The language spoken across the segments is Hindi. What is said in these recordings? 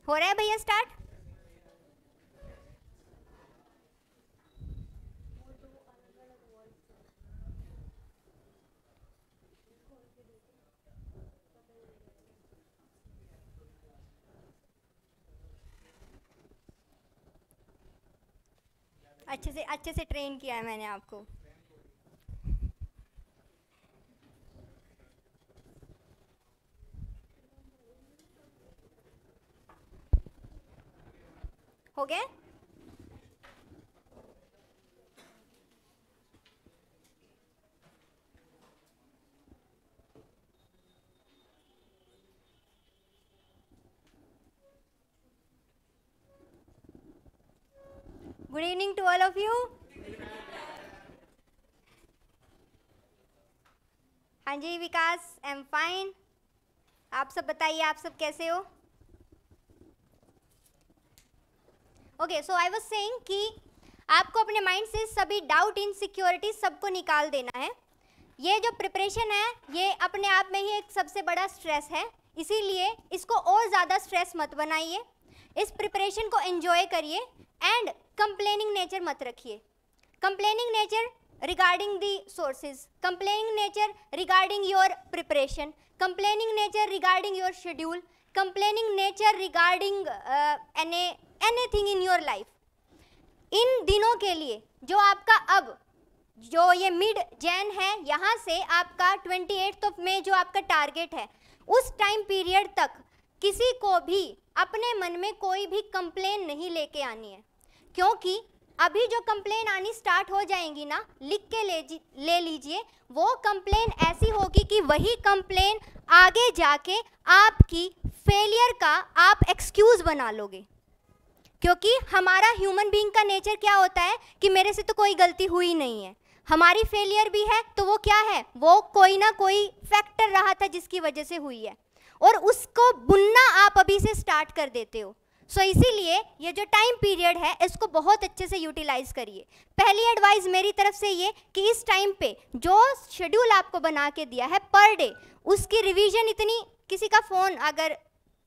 हो रहा है भैया स्टार्ट? अच्छे से ट्रेन किया है मैंने आपको। हो गया? Good evening to all of you. हाँ जी विकास, आई एम फाइन। आप सब बताइए, आप सब कैसे हो? Okay, so I was saying कि आपको अपने माइंड से सभी डाउट, इनसिक्योरिटी सबको निकाल देना है। ये जो प्रिपरेशन है ये अपने आप में ही एक सबसे बड़ा स्ट्रेस है, इसीलिए इसको और ज़्यादा स्ट्रेस मत बनाइए। इस प्रिपरेशन को एंजॉय करिए एंड कंप्लेनिंग नेचर मत रखिए। Complaining nature regarding the sources, complaining nature regarding your preparation, complaining nature regarding your schedule, complaining nature regarding anything in your life. इन दिनों के लिए जो आपका अब जो ये मिड जैन है, यहाँ से आपका 28 मई जो आपका टारगेट है, उस टाइम पीरियड तक किसी को भी अपने मन में कोई भी कंप्लेन नहीं लेके आनी है। क्योंकि अभी जो कंप्लेन आनी स्टार्ट हो जाएंगी ना, लिख के ले लीजिए, वो कंप्लेन ऐसी होगी कि वही कंप्लेन आगे जाके आपकी फेलियर का आप एक्सक्यूज़ बना लोगे। क्योंकि हमारा ह्यूमन बीइंग का नेचर क्या होता है कि मेरे से तो कोई गलती हुई नहीं है, हमारी फेलियर भी है तो वो क्या है, वो कोई ना कोई फैक्टर रहा था जिसकी वजह से हुई है, और उसको बुनना आप अभी से स्टार्ट कर देते हो। सो इसीलिए ये जो टाइम पीरियड है इसको बहुत अच्छे से यूटिलाइज करिए। पहली एडवाइस मेरी तरफ से ये कि इस टाइम पे जो शेड्यूल आपको बना के दिया है पर डे, उसकी रिवीजन इतनी, किसी का फ़ोन अगर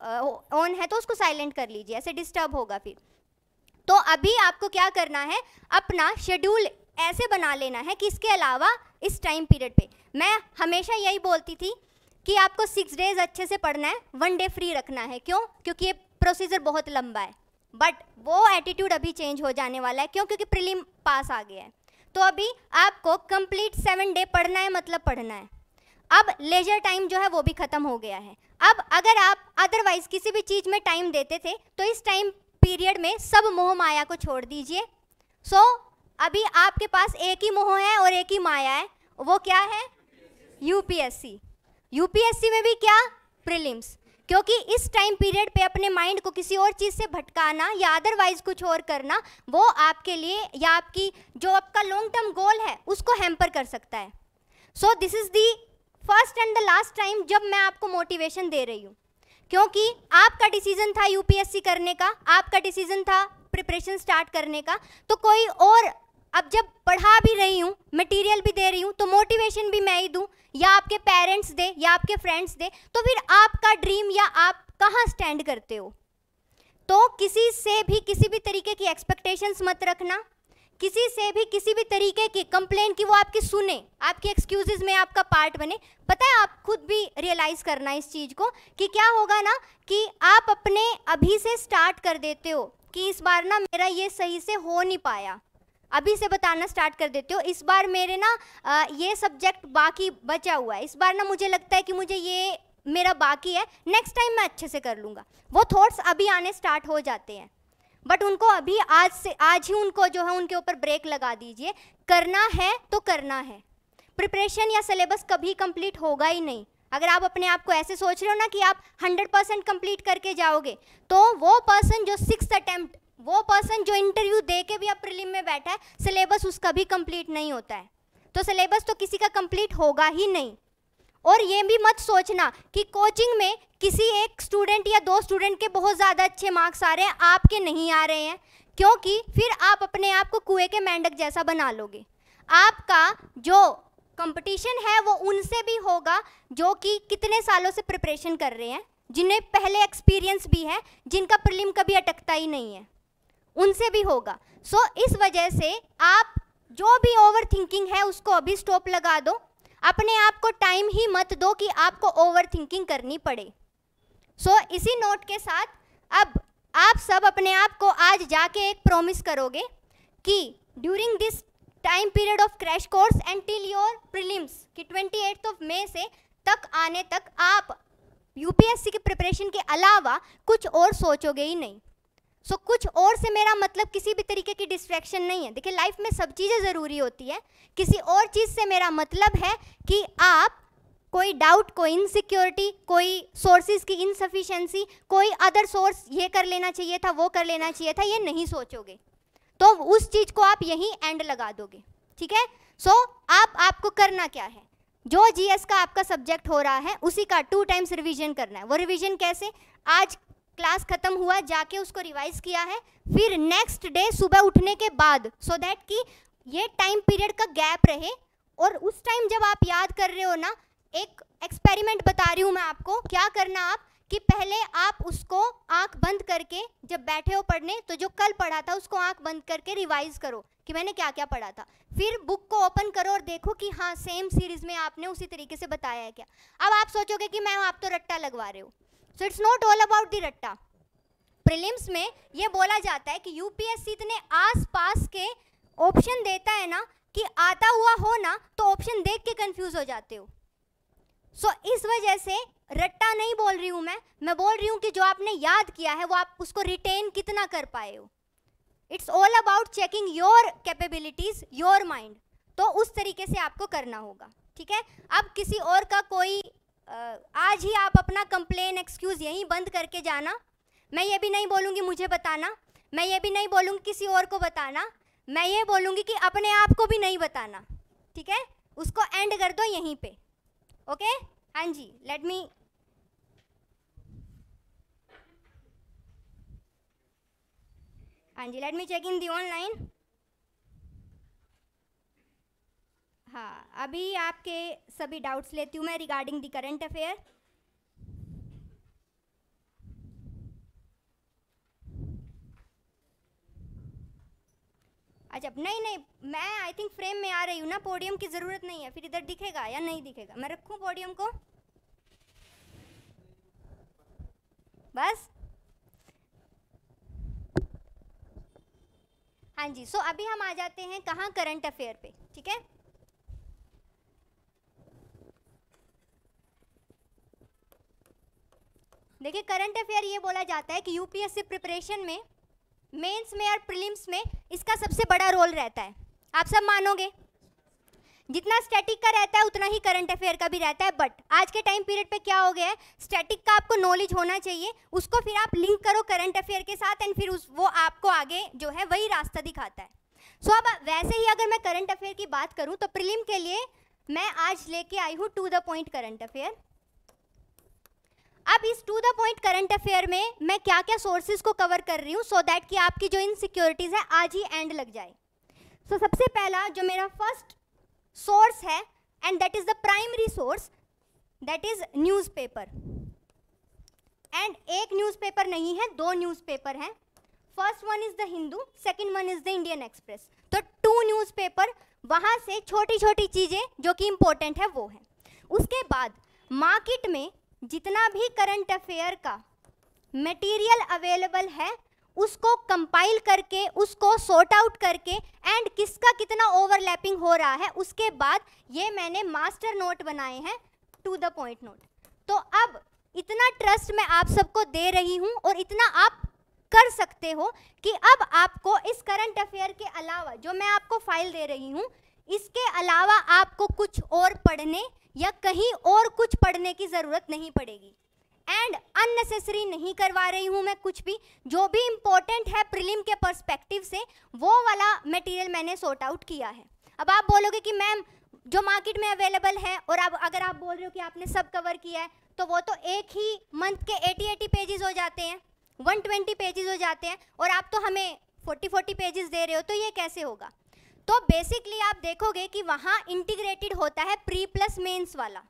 ऑन है तो उसको साइलेंट कर लीजिए, ऐसे डिस्टर्ब होगा फिर। तो अभी आपको क्या करना है, अपना शेड्यूल ऐसे बना लेना है कि इसके अलावा इस टाइम पीरियड पे, मैं हमेशा यही बोलती थी कि आपको 6 डेज़ अच्छे से पढ़ना है, 1 डे फ्री रखना है। क्यों? क्योंकि ये प्रोसीजर बहुत लंबा है, बट वो एटीट्यूड अभी चेंज हो जाने वाला है। क्यों? क्योंकि प्रीलिम पास आ गया है। तो अभी आपको कंप्लीट 7 डे पढ़ना है, मतलब पढ़ना है। अब लेजर टाइम जो है वो भी ख़त्म हो गया है। अब अगर आप अदरवाइज किसी भी चीज़ में टाइम देते थे तो इस टाइम पीरियड में सब मोह माया को छोड़ दीजिए। सो अभी आपके पास एक ही मोह है और एक ही माया है, वो क्या है? यूपीएससी। यूपीएससी में भी क्या? प्रीलिम्स। क्योंकि इस टाइम पीरियड पे अपने माइंड को किसी और चीज़ से भटकाना या अदरवाइज कुछ और करना, वो आपके लिए या आपकी जो आपका लॉन्ग टर्म गोल है उसको हैम्पर कर सकता है। So this is the first and the last time जब मैं आपको मोटिवेशन दे रही हूँ, क्योंकि आपका डिसीजन था यूपीएससी करने का, आपका डिसीजन था प्रिपरेशन स्टार्ट करने का। तो कोई और, अब जब पढ़ा भी रही हूँ, मटेरियल भी दे रही हूँ, तो मोटिवेशन भी मैं ही दूँ या आपके पेरेंट्स दे या आपके फ्रेंड्स दे, तो फिर आपका ड्रीम या आप कहाँ स्टैंड करते हो? तो किसी से भी किसी भी तरीके की एक्सपेक्टेशंस मत रखना, किसी से भी किसी भी तरीके की कंप्लेन की वो आपकी सुने, आपकी एक्सक्यूजेज में आपका पार्ट बने। पता है, आप खुद भी रियलाइज़ करना इस चीज़ को कि क्या होगा ना कि आप अपने अभी से स्टार्ट कर देते हो कि इस बार ना मेरा ये सही से हो नहीं पाया, अभी से बताना स्टार्ट कर देते हो, इस बार मेरे ना ये सब्जेक्ट बाकी बचा हुआ है, इस बार ना मुझे लगता है कि मुझे ये मेरा बाकी है, नेक्स्ट टाइम मैं अच्छे से कर लूँगा। वो थॉट्स अभी आने स्टार्ट हो जाते हैं, बट उनको अभी आज ही उनको जो है उनके ऊपर ब्रेक लगा दीजिए। करना है तो करना है। प्रिपरेशन या सिलेबस कभी कंप्लीट होगा ही नहीं। अगर आप अपने आप को ऐसे सोच रहे हो ना कि आप 100% कंप्लीट करके जाओगे, तो वो पर्सन जो 6th अटेम्प्ट, वो पर्सन जो इंटरव्यू दे के भी अब प्रीलिम में बैठा है, सिलेबस उसका भी कंप्लीट नहीं होता है। तो सिलेबस तो किसी का कंप्लीट होगा ही नहीं। और ये भी मत सोचना कि कोचिंग में किसी एक स्टूडेंट या 2 स्टूडेंट के बहुत ज़्यादा अच्छे मार्क्स आ रहे हैं, आपके नहीं आ रहे हैं, क्योंकि फिर आप अपने आप को कुएं के मेंढक जैसा बना लोगे। आपका जो कंपटीशन है वो उनसे भी होगा जो कि कितने सालों से प्रिपरेशन कर रहे हैं, जिन्हें पहले एक्सपीरियंस भी है, जिनका प्रीलिम कभी अटकता ही नहीं है, उनसे भी होगा। सो इस वजह से आप जो भी ओवर थिंकिंग है उसको अभी स्टॉप लगा दो, अपने आप को टाइम ही मत दो कि आपको ओवर थिंकिंग करनी पड़े। सो इसी नोट के साथ अब आप सब अपने आप को आज जाके एक प्रॉमिस करोगे कि during this time period of crash course and till your prelims कि 28 मई से तक आने तक आप यूपीएससी की प्रिपरेशन के अलावा कुछ और सोचोगे ही नहीं। सो कुछ और से मेरा मतलब किसी भी तरीके की डिस्ट्रैक्शन नहीं है। देखिए लाइफ में सब चीज़ें ज़रूरी होती है, किसी और चीज़ से मेरा मतलब है कि आप कोई डाउट, कोई इनसिक्योरिटी, कोई सोर्सेज की इनसफिशिएंसी, कोई अदर सोर्स ये कर लेना चाहिए था, वो कर लेना चाहिए था, ये नहीं सोचोगे, तो उस चीज़ को आप यहीं एंड लगा दोगे। ठीक है। सो आपको करना क्या है, जो जीएस का आपका सब्जेक्ट हो रहा है उसी का 2 टाइम्स रिवीजन करना है। वो रिवीजन कैसे, आज क्लास खत्म हुआ जाके उसको रिवाइज किया है, फिर नेक्स्ट डे सुबह उठने के बाद, सो दैट कि ये टाइम पीरियड का गैप रहे, और उस टाइम जब आप याद कर रहे हो ना, एक एक्सपेरिमेंट बता रही हूँ मैं आपको, क्या करना आप कि पहले आप उसको आंख बंद करके जब बैठे हो पढ़ने, तो जो कल पढ़ा था उसको आंख बंद करके रिवाइज करो कि मैंने क्या क्या पढ़ा था। फिर बुक को ओपन करो और देखो कि हाँ सेम सीरीज में आपने उसी तरीके से बताया है क्या। अब आप सोचोगे कि मैम आप तो रट्टा लगवा रहे हो। So it's not all about the रट्टा। प्रीलिम्स में ये बोला जाता है कि यूपीएससी इतने आस पास के ऑप्शन देता है ना कि आता हुआ हो ना तो ऑप्शन देख के कंफ्यूज हो जाते हो। सो इस वजह से रट्टा नहीं बोल रही हूँ मैं बोल रही हूँ कि जो आपने याद किया है वो आप उसको रिटेन कितना कर पाए हो। It's all about checking your capabilities, your mind. तो उस तरीके से आपको करना होगा। ठीक है। अब किसी और का कोई आज ही आप अपना कंप्लेन एक्सक्यूज़ यहीं बंद करके जाना। मैं ये भी नहीं बोलूँगी मुझे बताना, मैं ये भी नहीं बोलूँगी किसी और को बताना, मैं ये बोलूँगी कि अपने आप को भी नहीं बताना। ठीक है। उसको एंड कर दो यहीं पे। ओके। हाँ जी, let me check in the online. हाँ, अभी आपके सभी डाउट्स लेती हूँ मैं रिगार्डिंग दी करंट अफेयर। अच्छा, नहीं मैं आई थिंक फ्रेम में आ रही हूँ ना, पोडियम की ज़रूरत नहीं है। फिर इधर दिखेगा या नहीं दिखेगा, मैं रखूँ पोडियम को बस। हाँ जी। सो अभी हम आ जाते हैं कहाँ, करंट अफेयर पे। ठीक है। देखिए करंट अफेयर ये बोला जाता है कि यूपीएससी प्रिपरेशन में, मेंस में और प्रीलिम्स में इसका सबसे बड़ा रोल रहता है। आप सब मानोगे, जितना स्टैटिक का रहता है उतना ही करंट अफेयर का भी रहता है। बट आज के टाइम पीरियड पे क्या हो गया है, स्टैटिक का आपको नॉलेज होना चाहिए, उसको फिर आप लिंक करो करंट अफेयर के साथ एंड फिर वो आपको आगे जो है वही रास्ता दिखाता है। सो अब वैसे ही अगर मैं करंट अफेयर की बात करूँ तो प्रीलिम के लिए मैं आज लेके आई हूँ to the point current affair. अब इस to the point current affair में मैं क्या क्या सोर्सेज को कवर कर रही हूँ सो दैट कि आपकी जो इनसिक्योरिटीज़ है आज ही एंड लग जाए। सो सबसे पहला जो मेरा फर्स्ट सोर्स है and that is the primary source, that is newspaper. And एक न्यूज़पेपर नहीं है, 2 न्यूज़पेपर हैं। First one is the Hindu, second one is the Indian express. तो 2 न्यूज़पेपर, वहाँ से छोटी छोटी चीज़ें जो कि इम्पोर्टेंट है वो है। उसके बाद मार्केट में जितना भी करंट अफेयर का मटेरियल अवेलेबल है उसको कंपाइल करके, उसको सॉर्ट आउट करके एंड किसका कितना ओवरलैपिंग हो रहा है, उसके बाद ये मैंने मास्टर नोट बनाए हैं, टू द पॉइंट नोट। तो अब इतना ट्रस्ट मैं आप सबको दे रही हूँ और इतना आप कर सकते हो कि अब आपको इस करंट अफेयर के अलावा जो मैं आपको फाइल दे रही हूँ, इसके अलावा आपको कुछ और पढ़ने या कहीं और कुछ पढ़ने की ज़रूरत नहीं पड़ेगी। एंड अननेसेसरी नहीं करवा रही हूँ मैं कुछ भी, जो भी इम्पोर्टेंट है प्रीलिम के पर्सपेक्टिव से वो वाला मटेरियल मैंने सॉर्ट आउट किया है। अब आप बोलोगे कि मैम जो मार्केट में अवेलेबल है, और अब अगर आप बोल रहे हो कि आपने सब कवर किया है तो वो तो एक ही मंथ के 80 पेजेस हो जाते हैं, 120 पेजेस हो जाते हैं, और आप तो हमें 40 पेजेस दे रहे हो, तो ये कैसे होगा। तो बेसिकली आप देखोगे कि वहाँ इंटीग्रेटेड होता है प्री प्लस मेंस वाला।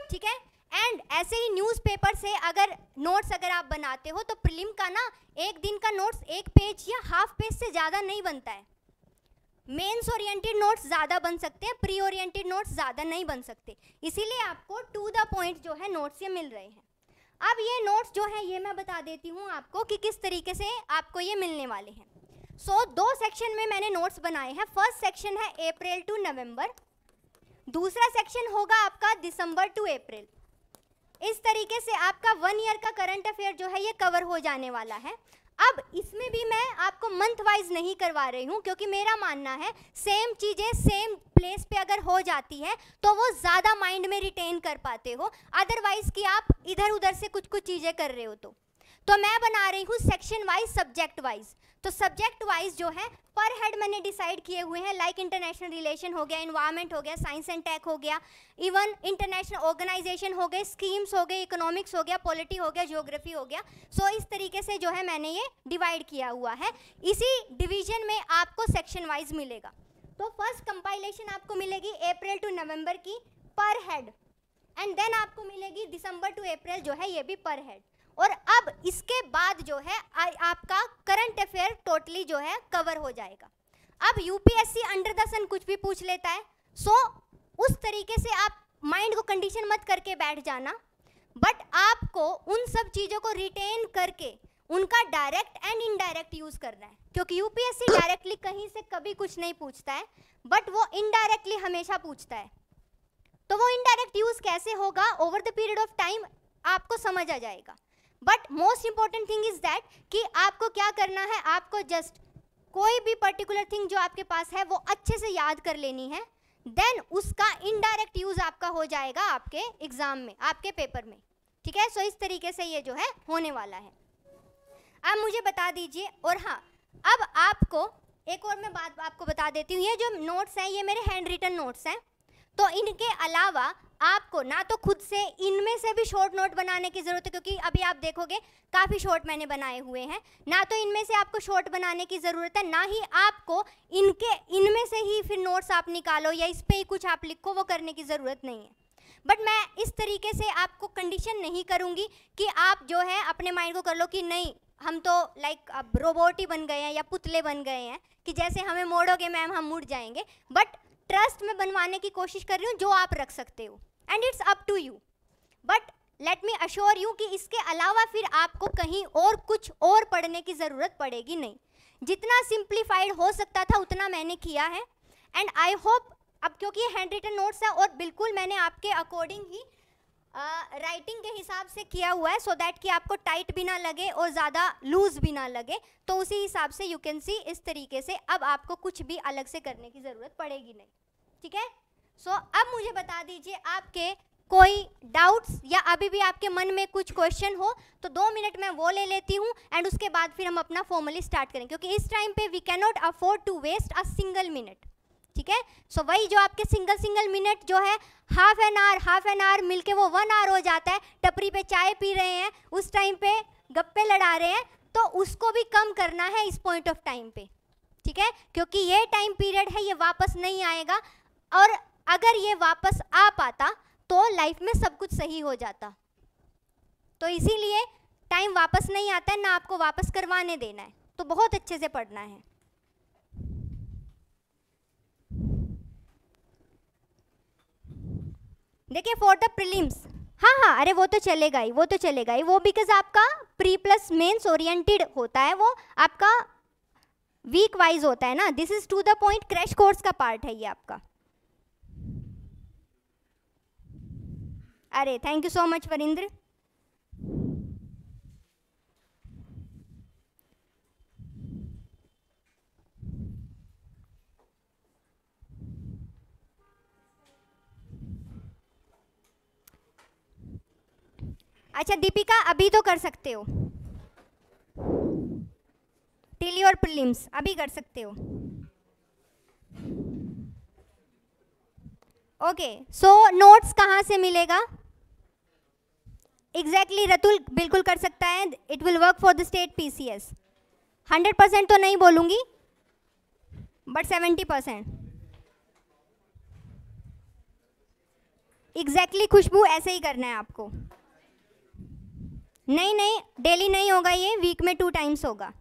ठीक है। एंड ऐसे ही न्यूज़पेपर से अगर नोट्स अगर आप बनाते हो तो प्रीलिम का ना एक दिन का नोट्स 1 पेज या हाफ पेज से ज़्यादा नहीं बनता है। मेंस ओरिएंटेड नोट्स ज़्यादा बन सकते हैं, प्री ओरिएंटेड नोट्स ज़्यादा नहीं बन सकते, इसीलिए आपको टू द पॉइंट जो है नोट्स ये मिल रहे हैं। अब ये नोट्स जो है ये मैं बता देती हूँ आपको कि किस तरीके से आपको ये मिलने वाले हैं। सो 2 सेक्शन में मैंने नोट्स बनाए हैं। फर्स्ट सेक्शन है अप्रैल टू नवंबर, दूसरा सेक्शन होगा आपका दिसंबर टू अप्रैल। इस तरीके से आपका 1 ईयर का करंट अफेयर जो है ये कवर हो जाने वाला है। अब इसमें भी मैं आपको मंथ वाइज नहीं करवा रही हूँ, क्योंकि मेरा मानना है सेम चीज़ें सेम प्लेस पे अगर हो जाती है तो वो ज़्यादा माइंड में रिटेन कर पाते हो, अदरवाइज कि आप इधर उधर से कुछ कुछ चीज़ें कर रहे हो। तो मैं बना रही हूँ सेक्शन वाइज, सब्जेक्ट वाइज। तो सब्जेक्ट वाइज जो है पर हेड मैंने डिसाइड किए हुए हैं, लाइक इंटरनेशनल रिलेशन हो गया, इन्वायरमेंट हो गया, साइंस एंड टेक हो गया, इवन इंटरनेशनल ऑर्गेनाइजेशन हो गए, स्कीम्स हो गए, इकोनॉमिक्स हो गया, पॉलिटी हो गया, ज्योग्राफी हो गया। सो इस तरीके से जो है मैंने ये डिवाइड किया हुआ है। इसी डिवीजन में आपको सेक्शन वाइज मिलेगा। तो फर्स्ट कंपाइलेशन आपको मिलेगी अप्रैल टू नवंबर की पर हेड, एंड देन आपको मिलेगी दिसंबर टू अप्रैल जो है ये भी पर हेड। और अब इसके बाद जो है आपका करंट अफेयर टोटली जो है कवर हो जाएगा। अब यूपीएससी अंडर द सन कुछ भी पूछ लेता है, सो उस तरीके से आप माइंड को कंडीशन मत करके बैठ जाना, बट आपको उन सब चीज़ों को रिटेन करके उनका डायरेक्ट एंड इनडायरेक्ट यूज़ करना है, क्योंकि यूपीएससी डायरेक्टली कहीं से कभी कुछ नहीं पूछता है, बट वो इनडायरेक्टली हमेशा पूछता है। तो वो इनडायरेक्ट यूज़ कैसे होगा over the period of time आपको समझ आ जाएगा। But most important thing is that कि आपको क्या करना है, आपको जस्ट कोई भी पर्टिकुलर थिंग जो आपके पास है वो अच्छे से याद कर लेनी है, देन उसका इनडायरेक्ट यूज आपका हो जाएगा आपके एग्जाम में, आपके पेपर में। ठीक है, सो इस तरीके से ये जो है होने वाला है। अब मुझे बता दीजिए, और हाँ अब आपको एक और मैं बात आपको बता देती हूँ, ये जो नोट्स हैं ये मेरे हैंड रिटन नोट्स हैं, तो इनके अलावा आपको ना तो खुद से इनमें से भी शॉर्ट नोट बनाने की ज़रूरत है, क्योंकि अभी आप देखोगे काफ़ी शॉर्ट मैंने बनाए हुए हैं, ना तो इनमें से आपको शॉर्ट बनाने की ज़रूरत है, ना ही आपको इनमें से ही फिर नोट्स आप निकालो या इस पर ही कुछ आप लिखो, वो करने की ज़रूरत नहीं है। बट मैं इस तरीके से आपको कंडीशन नहीं करूँगी कि आप जो है अपने माइंड को कर लो कि नहीं हम तो लाइक अब रोबोट ही बन गए हैं या पुतले बन गए हैं कि जैसे हमें मोड़ोगे मैम हम मुड़ जाएंगे, बट ट्रस्ट में बनवाने की कोशिश कर रही हूँ जो आप रख सकते हो, and it's up to you. But let me assure you कि इसके अलावा फिर आपको कहीं और कुछ और पढ़ने की ज़रूरत पड़ेगी नहीं। जितना सिंप्लीफाइड हो सकता था उतना मैंने किया है, एंड आई होप अब क्योंकि ये हैंड रिटन नोट्स है और बिल्कुल मैंने आपके अकॉर्डिंग ही राइटिंग के हिसाब से किया हुआ है, सो दैट कि आपको टाइट भी ना लगे और ज़्यादा लूज भी ना लगे, तो उसी हिसाब से यू कैन सी इस तरीके से अब आपको कुछ भी अलग से करने की ज़रूरत पड़ेगी नहीं। ठीक है, सो अब मुझे बता दीजिए आपके कोई डाउट्स या अभी भी आपके मन में कुछ क्वेश्चन हो तो 2 मिनट मैं वो ले लेती हूँ, एंड उसके बाद फिर हम अपना फॉर्मली स्टार्ट करें, क्योंकि इस टाइम पे we can not afford to waste a single minute. ठीक है, सो वही जो आपके सिंगल मिनट जो है हाफ एन आवर मिलके वो 1 आवर हो जाता है, टपरी पे चाय पी रहे हैं, उस टाइम पे गप्पे लड़ा रहे हैं, तो उसको भी कम करना है इस पॉइंट ऑफ टाइम पे। ठीक है, क्योंकि ये टाइम पीरियड है, ये वापस नहीं आएगा, और अगर ये वापस आ पाता तो लाइफ में सब कुछ सही हो जाता। तो इसीलिए टाइम वापस नहीं आता है, ना आपको वापस करवाने देना है, तो बहुत अच्छे से पढ़ना है। देखिए फॉर द प्रीलिम्स, हाँ अरे वो तो चलेगा ही, वो बिकॉज आपका प्री प्लस मेंस ओरिएंटेड होता है, वो आपका वीक वाइज होता है ना, this is to the point crash course का पार्ट है ये आपका। अरे thank you so much Varinder. अच्छा दीपिका अभी तो कर सकते हो, टिली और प्रीलिम्स अभी कर सकते हो। ओके, सो नोट्स कहाँ से मिलेगा? एग्जैक्टली रतुल बिल्कुल कर सकता है, it will work for the state PCS. 100% तो नहीं बोलूँगी, बट 70%। एग्जैक्टली खुशबू ऐसे ही करना है आपको। नहीं नहीं, डेली नहीं होगा ये, वीक में 2 टाइम्स होगा।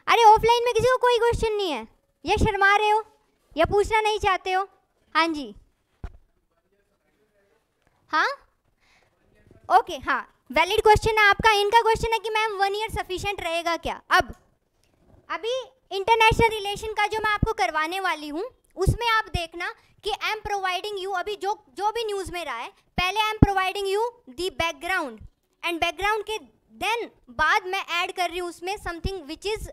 अरे ऑफलाइन में किसी को कोई क्वेश्चन नहीं है, या शर्मा रहे हो या पूछना नहीं चाहते हो? हाँ जी, हाँ ओके, हाँ वैलिड क्वेश्चन है आपका। इनका क्वेश्चन है कि मैम 1 ईयर सफिशिएंट रहेगा क्या? अब अभी इंटरनेशनल रिलेशन का जो मैं आपको करवाने वाली हूँ उसमें आप देखना कि आई एम प्रोवाइडिंग यू, अभी जो भी न्यूज़ में रहा है, पहले I am providing you the background, and background के देन बाद मैं ऐड कर रही हूँ उसमें something which is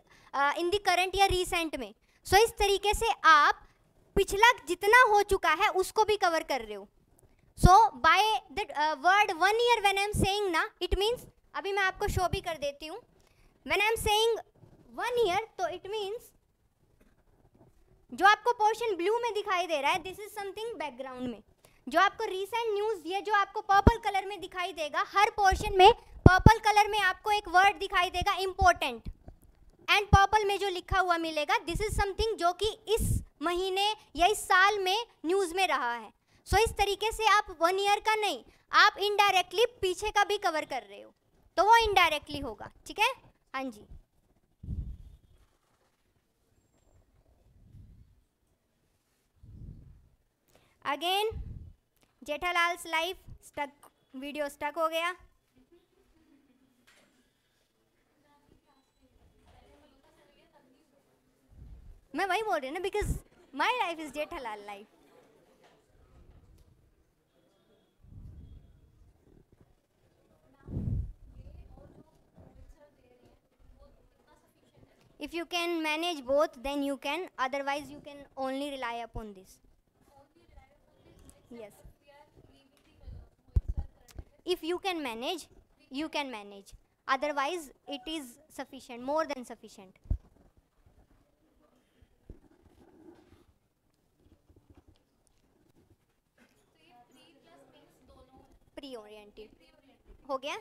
in the current या रिसेंट में। सो इस तरीके से आप पिछला जितना हो चुका है उसको भी कवर कर रहे हो। So by the word 1 year when I am saying ना, इट मीन्स, अभी मैं आपको शो भी कर देती हूँ, when I am saying 1 year, तो इट मीन्स जो आपको पोर्शन ब्लू में दिखाई दे रहा है, दिस इज समथिंग बैकग्राउंड में। जो आपको रीसेंट न्यूज़, ये जो आपको पर्पल कलर में दिखाई देगा, हर पोर्शन में पर्पल कलर में आपको एक वर्ड दिखाई देगा इम्पोर्टेंट, एंड पर्पल में जो लिखा हुआ मिलेगा, दिस इज समथिंग जो कि इस महीने या इस साल में न्यूज़ में रहा है। सो इस तरीके से आप 1 ईयर का नहीं, आप इनडायरेक्टली पीछे का भी कवर कर रहे हो, तो वो इनडायरेक्टली होगा। ठीक है, हाँ जी। Again Jethalal's life stuck, video stuck हो गया। मैं वही बोल रही हूँ ना, because my life is Jethalal life. If you can manage both, then you can, otherwise you can only rely upon this. Yes. If you can manage, you can manage. Otherwise, it is sufficient, more than sufficient. Pre oriented हो गया।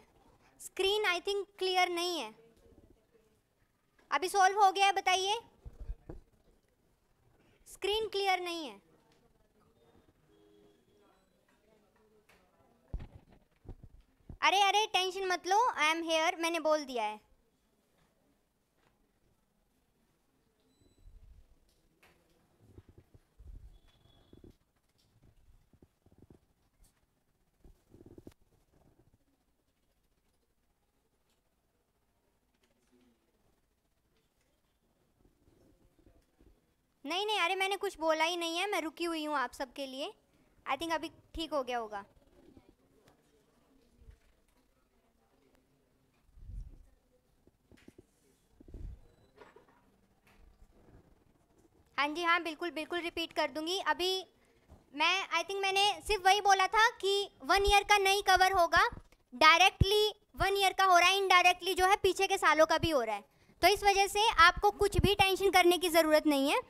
स्क्रीन आई थिंक क्लियर नहीं है, अभी सॉल्व हो गया है, बताइए। स्क्रीन क्लियर नहीं है। अरे अरे टेंशन मत लो, आई एम हेयर, मैंने बोल दिया है। नहीं नहीं, अरे मैंने कुछ बोला ही नहीं है, मैं रुकी हुई हूँ आप सबके लिए। आई थिंक अभी ठीक हो गया होगा। हाँ जी, हाँ बिल्कुल बिल्कुल रिपीट कर दूंगी। अभी मैं आई थिंक मैंने सिर्फ वही बोला था कि 1 ईयर का नहीं कवर होगा, डायरेक्टली 1 ईयर का हो रहा है, इनडायरेक्टली जो है पीछे के सालों का भी हो रहा है। तो इस वजह से आपको कुछ भी टेंशन करने की ज़रूरत नहीं है।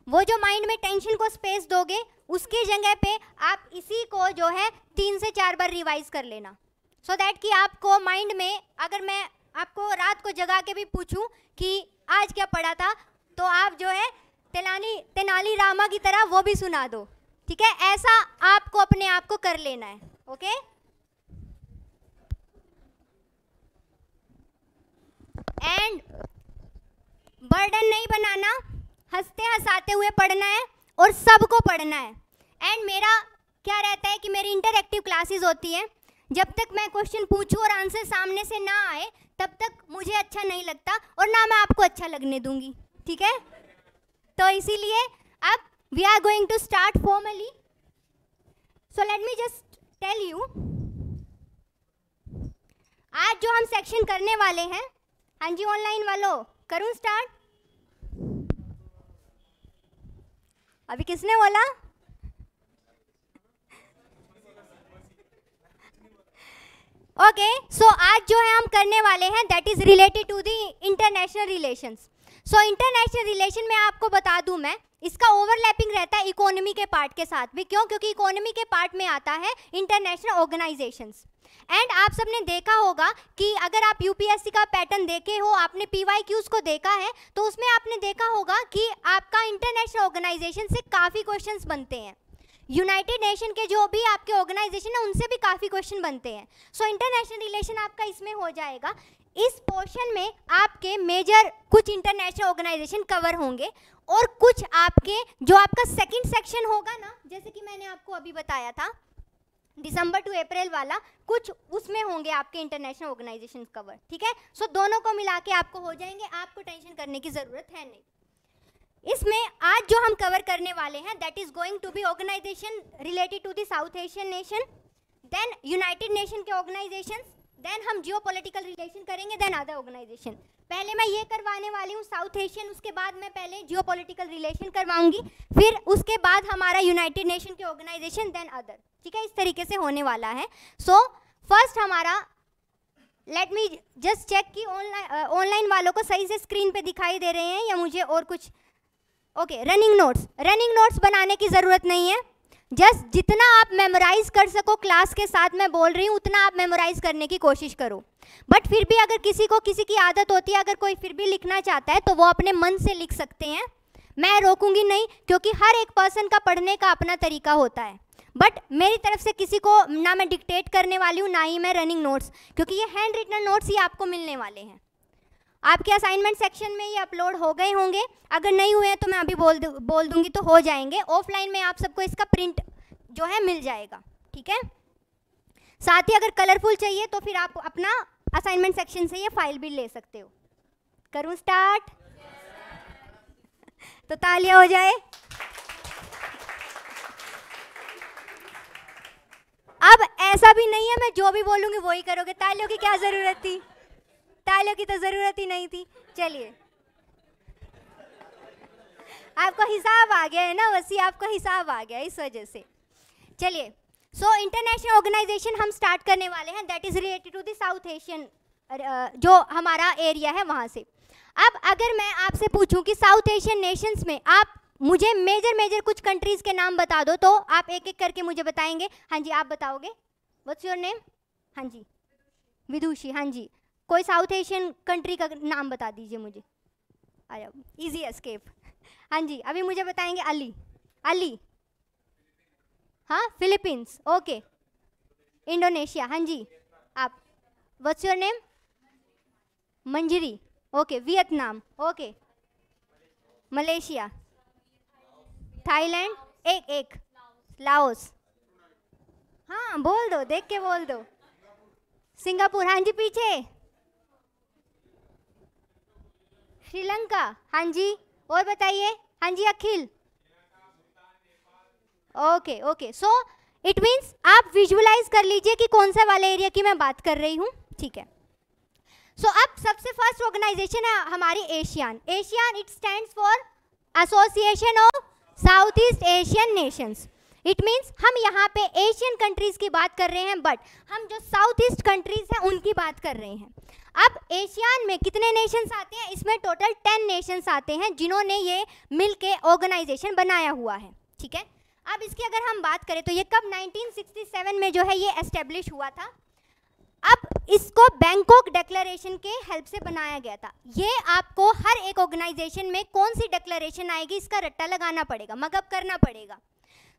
वो जो माइंड में टेंशन को स्पेस दोगे, उसकी जगह पे आप इसी को जो है 3 से 4 बार रिवाइज कर लेना, सो दैट कि आपको माइंड में, अगर मैं आपको रात को जगा के भी पूछूं कि आज क्या पढ़ा था, तो आप जो है तेनाली रामा की तरह वो भी सुना दो। ठीक है, ऐसा आपको अपने आप को कर लेना है। ओके, एंड बर्डन नहीं बनाना, हंसते हंसाते हुए पढ़ना है और सबको पढ़ना है। एंड मेरा क्या रहता है कि मेरी इंटरएक्टिव क्लासेस होती हैं, जब तक मैं क्वेश्चन पूछूं और आंसर सामने से ना आए तब तक मुझे अच्छा नहीं लगता और ना मैं आपको अच्छा लगने दूंगी। ठीक है, तो इसीलिए अब we are going to start formally. So let me just tell you, आज जो हम सेक्शन करने वाले हैं, हाँ जी ऑनलाइन वालों, करूं स्टार्ट? अभी किसने बोला? ओके, सो आज जो है हम करने वाले हैं that is related to the international relations. So international relation में आपको बता दूं मैं, इसका ओवरलैपिंग रहता है इकोनॉमी के पार्ट के साथ भी। क्यों? क्योंकि इकोनॉमी के पार्ट में आता है इंटरनेशनल ऑर्गेनाइजेशंस। एंड आप सबने देखा होगा कि अगर आप यूपीएससी का पैटर्न देखे हो, आपने पीवाईक्यूज को देखा है, तो उसमें आपने देखा होगा कि आपका इंटरनेशनल ऑर्गेनाइजेशन से काफ़ी क्वेश्चंस बनते हैं। यूनाइटेड नेशन के जो भी आपके ऑर्गेनाइजेशन है उनसे भी काफ़ी क्वेश्चन बनते हैं। सो इंटरनेशनल रिलेशन आपका इसमें हो जाएगा। इस पोर्शन में आपके मेजर कुछ इंटरनेशनल ऑर्गेनाइजेशन कवर होंगे और कुछ आपके जो आपका सेकंड सेक्शन होगा ना, जैसे कि मैंने आपको अभी बताया था दिसंबर टू अप्रैल वाला, कुछ उसमें होंगे आपके इंटरनेशनल ऑर्गेनाइजेशन कवर, ठीक है। सो दोनों को मिला के आपको हो जाएंगे, आपको टेंशन करने की ज़रूरत है नहीं। इसमें आज जो हम कवर करने वाले हैं that is going to be organisation related to the South Asian nation, then United Nation के ऑर्गेनाइजेशन, देन हम जियोपॉलिटिकल रिलेशन करेंगे, देन अदर ऑर्गेनाइजेशन। पहले मैं ये करवाने वाली हूँ साउथ एशियन, उसके बाद मैं पहले जियोपॉलिटिकल रिलेशन करवाऊंगी, फिर उसके बाद हमारा यूनाइटेड नेशन के ऑर्गेनाइजेशन, देन अदर, ठीक है। इस तरीके से होने वाला है। सो फर्स्ट हमारा, लेट मी जस्ट चेक कि ऑनलाइन वालों को सही से स्क्रीन पे दिखाई दे रहे हैं या मुझे और कुछ। ओके, रनिंग नोट्स बनाने की ज़रूरत नहीं है। जस्ट जितना आप मेमोराइज कर सको क्लास के साथ मैं बोल रही हूँ उतना आप मेमोराइज करने की कोशिश करो। बट फिर भी अगर किसी की आदत होती है, अगर कोई फिर भी लिखना चाहता है तो वो अपने मन से लिख सकते हैं, मैं रोकूंगी नहीं, क्योंकि हर एक पर्सन का पढ़ने का अपना तरीका होता है। बट मेरी तरफ से किसी को ना मैं डिक्टेट करने वाली हूँ ना ही मैं रनिंग नोट्स, क्योंकि ये हैंड रिटन नोट्स ही आपको मिलने वाले हैं। आपके असाइनमेंट सेक्शन में ये अपलोड हो गए होंगे, अगर नहीं हुए हैं तो मैं अभी बोल दूंगी तो हो जाएंगे। ऑफलाइन में आप सबको इसका प्रिंट जो है मिल जाएगा, ठीक है। साथ ही अगर कलरफुल चाहिए तो फिर आप अपना असाइनमेंट सेक्शन से ये फाइल भी ले सकते हो। करूं स्टार्ट? तो तालियां हो जाए। अब ऐसा भी नहीं है मैं जो भी बोलूंगी वही करोगे, तालियों की क्या जरूरत थी, तालियों की तो जरूरत ही नहीं थी। चलिए, आपको हिसाब आ गया है ना, वैसे आपको हिसाब आ गया इस वजह से। चलिए, सो इंटरनेशनल ऑर्गेनाइजेशन हम स्टार्ट करने वाले हैं, that is related to the South Asian जो हमारा एरिया है वहाँ से। अब अगर मैं आपसे पूछूं कि साउथ एशियन नेशंस में आप मुझे मेजर कुछ कंट्रीज़ के नाम बता दो, तो आप एक एक करके मुझे बताएंगे। हाँ जी, आप बताओगे, व्हाट्स योर नेम? हाँ जी, विदुषी। हाँ जी, कोई साउथ एशियन कंट्री का नाम बता दीजिए मुझे। अरे इजी एस्केप। हाँ जी, अभी मुझे बताएंगे अली। हाँ, फिलीपींस, ओके। इंडोनेशिया, हाँ जी, आप, what's your name? Manjari, okay. Vietnam, okay. Malaysia, Thailand, एक लाओस, हाँ बोल दो, देख के बोल दो। सिंगापुर, हाँ जी, पीछे। श्रीलंका, हाँ जी, और बताइए। हाँ जी, अखिल, ओके। सो इट मीन्स आप विजुअलाइज कर लीजिए कि कौन सा वाले एरिया की मैं बात कर रही हूँ, ठीक है। सो अब सबसे फर्स्ट ऑर्गेनाइजेशन है हमारी ASEAN. It stands for association of South East Asian nations. It means हम यहाँ पे एशियन कंट्रीज की बात कर रहे हैं, बट हम जो साउथ ईस्ट कंट्रीज हैं उनकी बात कर रहे हैं। अब एशियान में कितने नेशंस आते हैं? इसमें टोटल 10 नेशंस आते हैं जिन्होंने ये मिलके ऑर्गेनाइजेशन बनाया हुआ है, ठीक है। अब इसकी अगर हम बात करें तो ये कब 1967 में जो है ये एस्टेब्लिश हुआ था। अब इसको बैंकॉक डिक्लेरेशन के हेल्प से बनाया गया था। ये आपको हर एक ऑर्गेनाइजेशन में कौन सी डिक्लेरेशन आएगी इसका रट्टा लगाना पड़ेगा, मगअप करना पड़ेगा।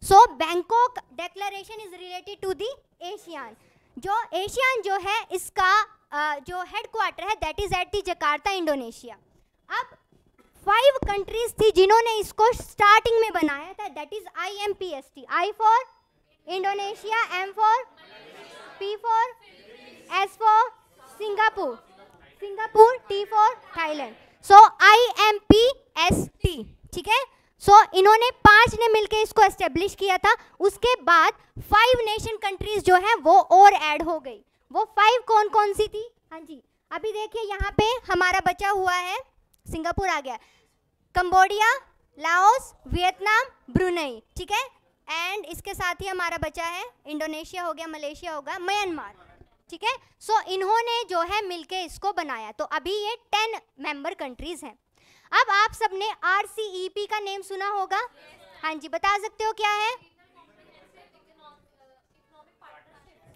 So Bangkok declaration is related to the ASEAN. जो एशियान जो है इसका जो हेडक्वार्टर है that is at the Jakarta, Indonesia. अब 5 कंट्रीज थी जिन्होंने इसको स्टार्टिंग में बनाया था, that is IMPST, I for Indonesia, M for, P for, S for Singapore, T for Thailand. So IMPST, ठीक है। सो इन्होंने 5 ने मिलकर इसको एस्टेब्लिश किया था। उसके बाद 5 नेशन कंट्रीज जो है वो और ऐड हो गई। वो 5 कौन कौन सी थी? हाँ जी, अभी देखिए यहाँ पे हमारा बचा हुआ है, सिंगापुर आ गया, कंबोडिया, लाओस, वियतनाम, ब्रुनेई, ठीक है। एंड इसके साथ ही हमारा बचा है इंडोनेशिया हो गया, मलेशिया हो गया, म्यांमार, ठीक है। सो इन्होंने जो है मिलके इसको बनाया। तो अभी ये 10 मेंबर कंट्रीज हैं। अब आप सबने RCEP का नेम सुना होगा, हाँ जी, बता सकते हो क्या है?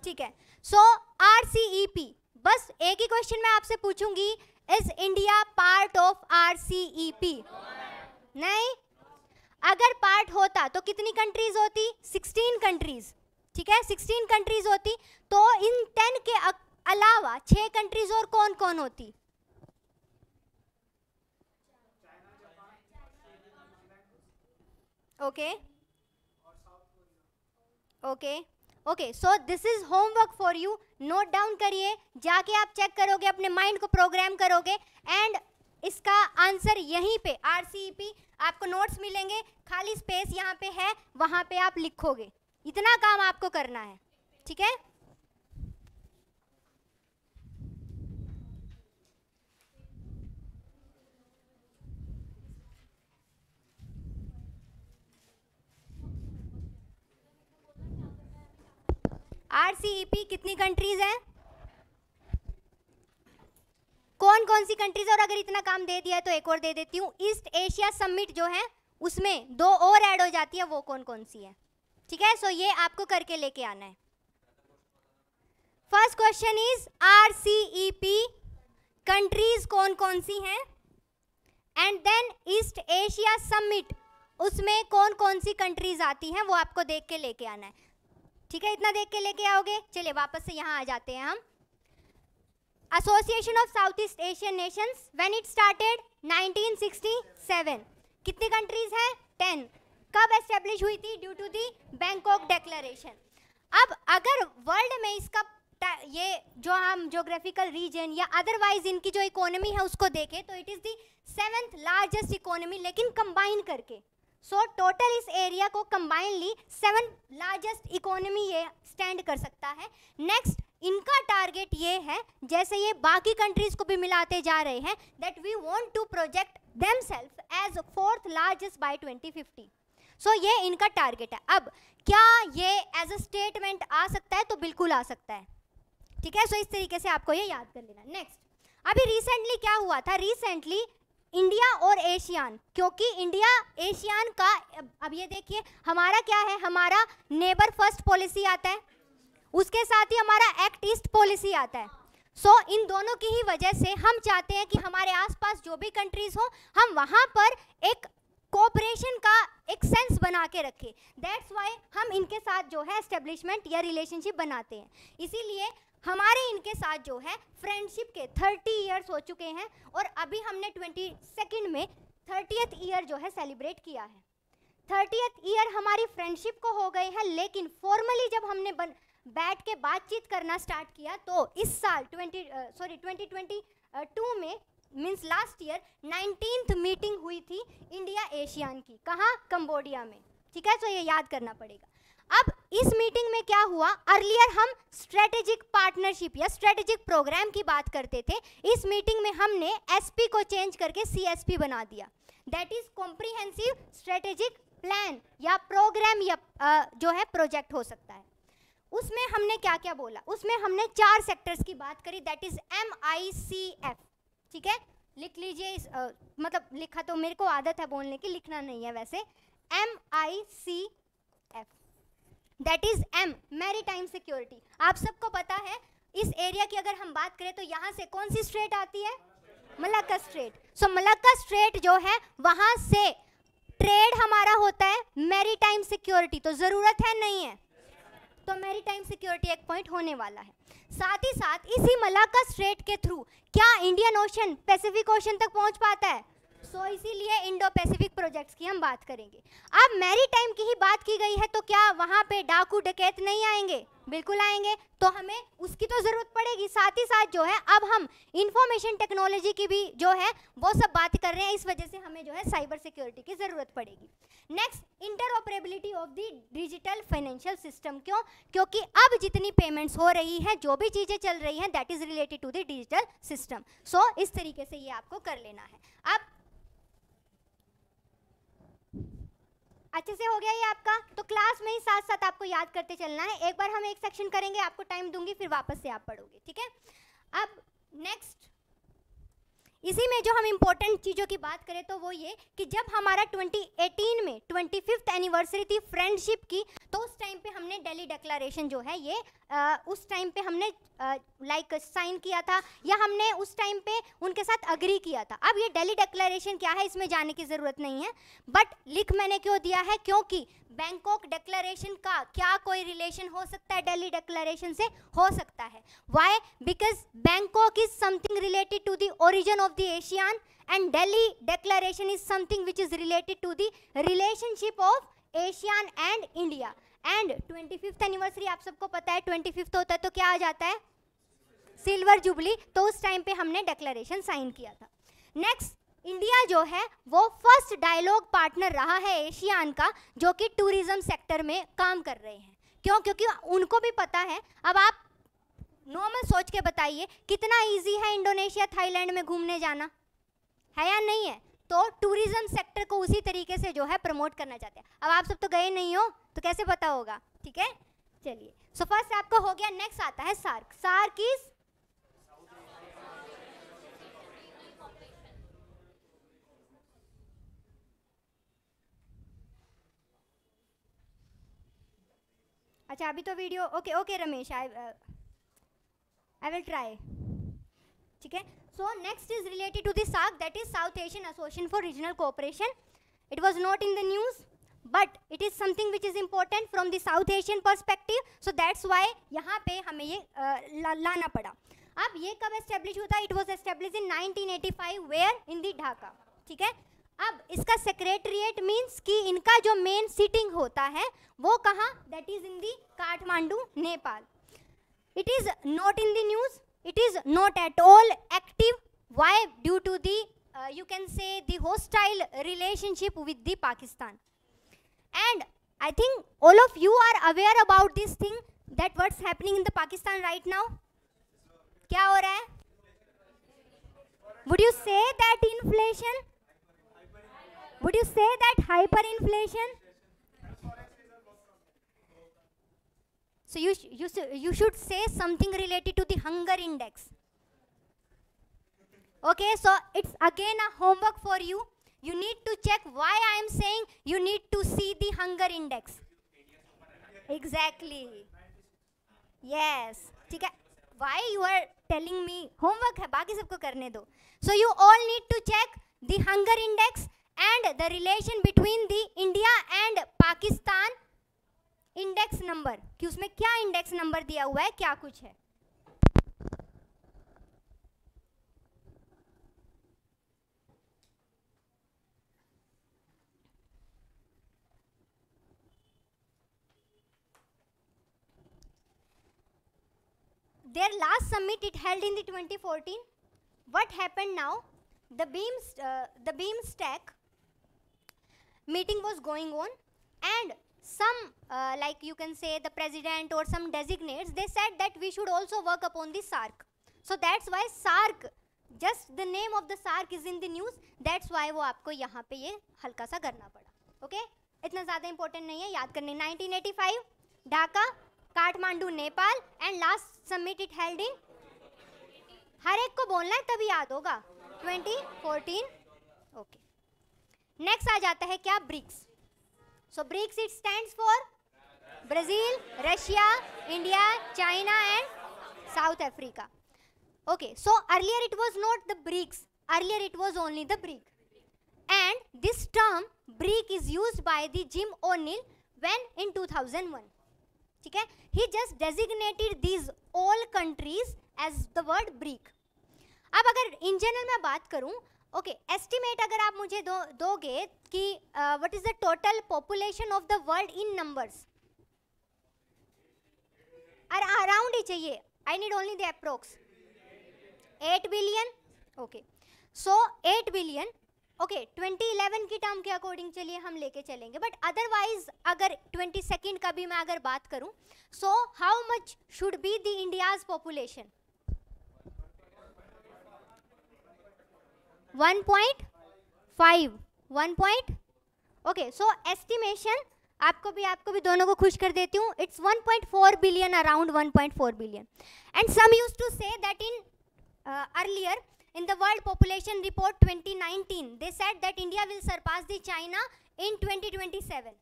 ठीक है। सो RCEP, बस एक ही क्वेश्चन मैं आपसे पूछूंगी, is India part of RCEP? नहीं। अगर पार्ट होता तो कितनी कंट्रीज होती? 16 कंट्रीज, ठीक है, 16 कंट्रीज होती। तो इन 10 के अलावा 6 कंट्रीज और कौन कौन होती? Okay okay okay, so this is homework for you, note down करिए, जाके आप चेक करोगे, अपने माइंड को प्रोग्राम करोगे एंड इसका आंसर यहीं पे RCEP आपको नोट्स मिलेंगे, खाली स्पेस यहाँ पे है, वहाँ पे आप लिखोगे। इतना काम आपको करना है, ठीक है। RCEP कितनी कंट्रीज हैं? कौन कौन सी कंट्रीज? और अगर इतना काम दे दिया है तो एक और दे देती हूँ, ईस्ट एशिया समिट जो है उसमें 2 और ऐड हो जाती है, वो कौन कौन सी है, ठीक है। सो ये आपको करके लेके आना है। First question is RCEP countries कौन कौन सी हैं, and then East Asia summit उसमें कौन कौन सी कंट्रीज आती हैं, वो आपको देख के लेके आना है, ठीक है। इतना देख के लेके आओगे। चलिए वापस से यहाँ आ जाते हैं हम। Association of South East Asian nations when it started 1967। कितनी कंट्रीज हैं? 10। कब एस्टेब्लिश हुई थी? Due to the Bangkok declaration. अब अगर वर्ल्ड में इसका ये जो हम ज्योग्राफिकल रीजन या अदरवाइज इनकी जो इकोनॉमी है उसको देखें तो it is the 7th largest economy, लेकिन कंबाइन करके। सो टोटल इस एरिया को कंबाइनली 7th लार्जेस्ट इकोनॉमी ये स्टैंड कर सकता है। नेक्स्ट इनका टारगेट ये है, जैसे ये बाकी कंट्रीज को भी मिलाते जा रहे हैं, that we want to project themselves as 4th largest by 2050। सो ये इनका टारगेट है। अब क्या ये एज अ स्टेटमेंट आ सकता है? तो बिल्कुल आ सकता है, ठीक है। सो इस तरीके से आपको ये याद कर लेना। नेक्स्ट, अभी रिसेंटली क्या हुआ था? रिसेंटली इंडिया और एशियान, क्योंकि इंडिया एशियान का, अब ये देखिए हमारा क्या है, हमारा नेबर फर्स्ट पॉलिसी आता है, उसके साथ ही हमारा एक्ट ईस्ट पॉलिसी आता है। सो इन दोनों की ही वजह से हम चाहते हैं कि हमारे आसपास जो भी कंट्रीज हो, हम वहाँ पर एक कोऑपरेशन का एक सेंस बना के रखें। दैट्स वाई हम इनके साथ जो है एस्टेब्लिशमेंट या रिलेशनशिप बनाते हैं। इसीलिए हमारे इनके साथ जो है फ्रेंडशिप के 30 ईयर्स हो चुके हैं, और अभी हमने 22 में 30th ईयर जो है सेलिब्रेट किया है। 30th ईयर हमारी फ्रेंडशिप को हो गए हैं, लेकिन फॉर्मली जब हमने बैठ के बातचीत करना स्टार्ट किया तो इस साल 2022 में means last year 19th meeting हुई थी इंडिया एशियान की। कहाँ? कंबोडिया में, ठीक है। तो ये याद करना पड़ेगा। अब इस मीटिंग में क्या हुआ? अर्लियर हम स्ट्रेटेजिक पार्टनरशिप या स्ट्रेटेजिक प्रोग्राम की बात करते थे, इस मीटिंग में हमने SP को चेंज करके CSP बना दिया, that is comprehensive strategic plan या प्रोग्राम या जो है प्रोजेक्ट हो सकता है। उसमें हमने क्या क्या बोला? उसमें हमने 4 सेक्टर्स की बात करी, दैट इज MICF, ठीक है। लिख लीजिए, मतलब लिखा तो मेरे को आदत है बोलने की, लिखना नहीं है वैसे। MICF, that is M, maritime security. आप सबको पता है इस एरिया की अगर हम बात करें तो यहाँ से कौन सी स्ट्रेट आती है? Malacca strait. So Malacca strait जो है वहाँ से ट्रेड हमारा होता है, मैरीटाइम सिक्योरिटी तो ज़रूरत है नहीं है, तो मैरीटाइम सिक्योरिटी एक पॉइंट होने वाला है। साथ ही साथ इसी मलाक्का स्ट्रेट के थ्रू क्या इंडियन ओशन पैसिफिक ओशन तक पहुंच पाता है? सो इसीलिए इंडो पैसिफिक प्रोजेक्ट्स की हम बात करेंगे। अब मैरीटाइम की ही बात की गई है तो क्या वहाँ पे डाकू डकैत नहीं आएंगे? बिल्कुल आएंगे, तो हमें उसकी तो ज़रूरत पड़ेगी। साथ ही साथ जो है अब हम इंफॉर्मेशन टेक्नोलॉजी की भी जो है वो सब बात कर रहे हैं, इस वजह से हमें जो है साइबर सिक्योरिटी की ज़रूरत पड़ेगी। Next, interoperability of the digital financial system. क्यों? क्योंकि अब जितनी पेमेंट्स हो रही हैं, जो भी चीज़ें चल रही हैं, that is related to the digital system. So इस तरीके से ये आपको कर लेना है। अब अच्छे से हो गया ये आपका, तो क्लास में ही साथ साथ आपको याद करते चलना है। एक बार हम एक सेक्शन करेंगे, आपको टाइम दूंगी, फिर वापस से आप पढ़ोगे, ठीक है। अब नेक्स्ट, इसी में जो हम इम्पोर्टेंट चीज़ों की बात करें तो वो ये कि जब हमारा 2018 में 25th एनिवर्सरी थी फ्रेंडशिप की, तो उस टाइम पे हमने दिल्ली डिक्लेरेशन जो है ये उस टाइम पे हमने लाइक साइन किया था, या हमने उस टाइम पे उनके साथ अग्री किया था। अब ये दिल्ली डिक्लेरेशन क्या है इसमें जाने की ज़रूरत नहीं है, बट लिख मैंने क्यों दिया है, क्योंकि बैंकॉक डिक्लेरेशन का क्या कोई रिलेशन हो सकता है दिल्ली डिक्लेरेशन से? हो सकता है। Why? Because Bangkok is something related to the origin of the ASEAN and Delhi declaration is something which is related to the relationship of ASEAN and India. And 25th anniversary आप सबको पता है 25th होता है तो क्या आ जाता है? Silver jubilee. तो उस टाइम पे हमने डिक्लेरेशन साइन किया था। नेक्स्ट, इंडिया जो है वो फर्स्ट डायलॉग पार्टनर रहा है एशियान का जो कि टूरिज्म सेक्टर में काम कर रहे हैं। क्यों? क्योंकि उनको भी पता है। अब आप नॉर्मल सोच के बताइए कितना इजी है इंडोनेशिया थाईलैंड में घूमने जाना, है या नहीं है? तो टूरिज्म सेक्टर को उसी तरीके से जो है प्रमोट करना चाहते हैं। अब आप सब तो गए नहीं हो तो कैसे पता होगा, ठीक है? चलिए, सो फर्स्ट आपका हो गया। नेक्स्ट आता है सार्क। सार्क इज अच्छा, अभी तो video okay okay Ramesh, I will try, ठीक है? So next is related to the SAARC, that is South Asian association for regional cooperation. It was not in the news but it is something which is important from the South Asian perspective, so that's why यहाँ पे हमें ये लाना पड़ा। अब ये कब एस्टेब्लिश हुआ था? It was establish in 1985 where in the Dhaka, ठीक है? अब इसका सेक्रेटरिएट मीन्स कि इनका जो मेन सीटिंग होता है वो कहाँ? That is in the Kathmandu, Nepal. It is not in the news, it is not at all active. Why? Due to the you can say the hostile relationship with the Pakistan. And I think all of you are aware about this thing, that what's happening in the Pakistan right now. क्या हो रहा है? Would you say that inflation? Would you say that hyperinflation? So you should say something related to the hunger index. Okay, so it's again a homework for you. You need to check why I am saying you need to see the hunger index. Exactly. Yes, ठीक है? Why you are telling me homework है, बाकी सबको करने दो. So you all need to check the hunger index and the relation between the India and Pakistan index number, कि उसमें क्या इंडेक्स नंबर दिया हुआ है, क्या कुछ है। Their last summit it held in the 2014. What happened now? The BIMSTEC meeting was going on, and some like you can say the president or some designates, they said that we should also work upon the SARC. So that's why SARC, just the name of the SARC is in the news. That's why वो आपको यहाँ पे ये हल्का सा करना पड़ा. Okay? इतना ज़्यादा important नहीं है, याद करने. 1985 Dhaka, Kathmandu Nepal, and last summit it held in, हर एक को बोलना है तभी याद होगा, 2014. Okay. Next आ जाता है क्या? BRICS. So BRICS it stands for Brazil, Russia, India, China and South Africa. Okay, so earlier it was not the BRICS, earlier it was only the BRIC. And this term BRIC is used by the Jim O'Neill when in 2001. ठीक है? He just designated these all countries as the word BRIC. अब अगर in general मैं बात करूँ, ओके, एस्टिमेट अगर आप मुझे दोगे कि what is the total population of the world in numbers, around ही चाहिए, I need only the approx 8 billion. Okay, so 8 billion. Okay, 2011 की टर्म के अकॉर्डिंग चलिए हम लेके चलेंगे, बट अदरवाइज अगर 22nd का भी मैं अगर बात करूं, so how much should be the India's population? 1.5. Okay, so estimation आपको भी दोनों को खुश कर देती हूँ. It's 1.4 billion, around 1.4 billion. And some used to say that in earlier in the World Population Report 2019, they said that India will surpass the China in 2027.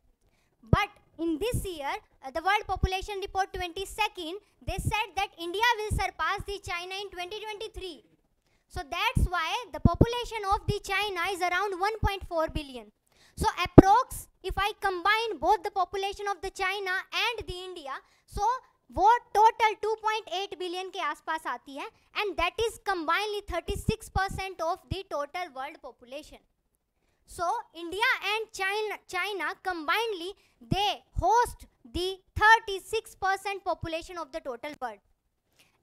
But in this year, the World Population Report 22nd, they said that India will surpass the China in 2023. So that's why the population of the China is around 1.4 billion. So approx, if I combine both the population of the China and the India, so वो total 2.8 billion के आसपास आती है, and that is combinedly 36% of the total world population. So India and China combinedly they host the 36% population of the total world.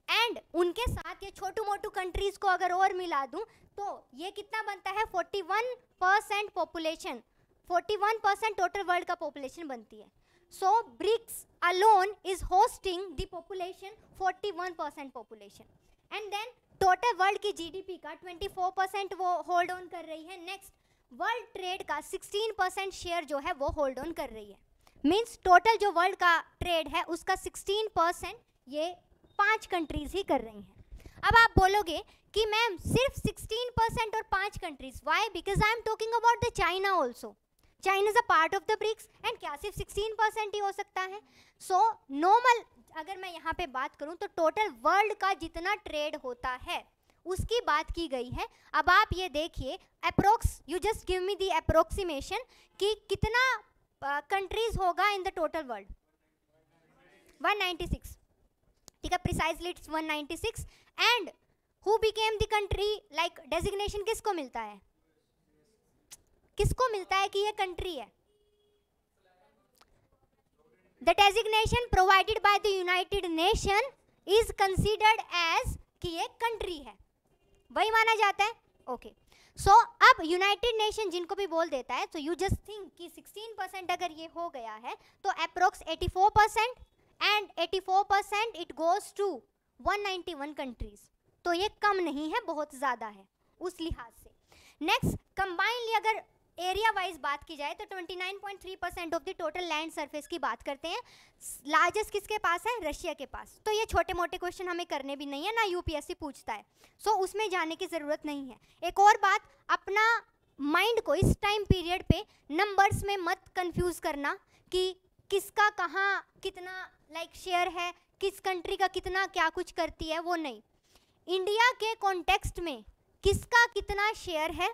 And उनके साथ ये छोटू मोटू कंट्रीज को अगर और मिला दूं तो ये कितना बनता है 41% पॉपुलेशन, 41% टोटल वर्ल्ड का पॉपुलेशन बनती है. So BRICS alone is hosting the population 41% population. And then total world की GDP का 24% वो होल्ड ऑन कर रही है. नेक्स्ट वर्ल्ड ट्रेड का 16% शेयर जो है वो होल्ड ऑन कर रही है. मीन्स टोटल जो वर्ल्ड का ट्रेड है उसका 16% ये 5 कंट्रीज ही कर रही हैं. अब आप बोलोगे कि मैम सिर्फ 16% और 5 countries, why? Because I am talking about the China also. China is a part of the BRICS and क्या सिर्फ 16% ही हो सकता है? सो नॉर्मल अगर मैं यहाँ पे बात करूँ तो टोटल वर्ल्ड का जितना ट्रेड होता है उसकी बात की गई है. अब आप ये देखिए approx, you just give me the approximation कि कितना कंट्रीज होगा इन द टोटल वर्ल्ड. 196. ठीक है, precisely it's 196. And who became the country, like designation किसको मिलता है? किसको मिलता है कि ये कंट्री है? The designation provided by the United Nation is considered as कि ये कंट्री है, वही माना जाता है. ओके, सो अब यूनाइटेड नेशन जिनको भी बोल देता है, तो यू जस्ट थिंक कि 16% अगर ये हो गया है तो approx 84%, and 84% it goes to 191 countries. तो ये कम नहीं है, बहुत ज़्यादा है उस लिहाज से. नेक्स्ट, कंबाइनली अगर एरिया वाइज बात की जाए तो 29.3% of the total land surface की बात करते हैं. लार्जेस्ट किसके पास है? रशिया के पास. तो ये छोटे मोटे क्वेश्चन हमें करने भी नहीं है, ना यूपीएससी पूछता है, सो उसमें जाने की ज़रूरत नहीं है. एक और बात, अपना माइंड को इस टाइम पीरियड पे नंबर्स में मत कंफ्यूज करना कि किसका कहाँ कितना लाइक शेयर है, किस कंट्री का कितना क्या कुछ करती है, वो नहीं. इंडिया के कॉन्टेक्स्ट में किसका कितना शेयर है,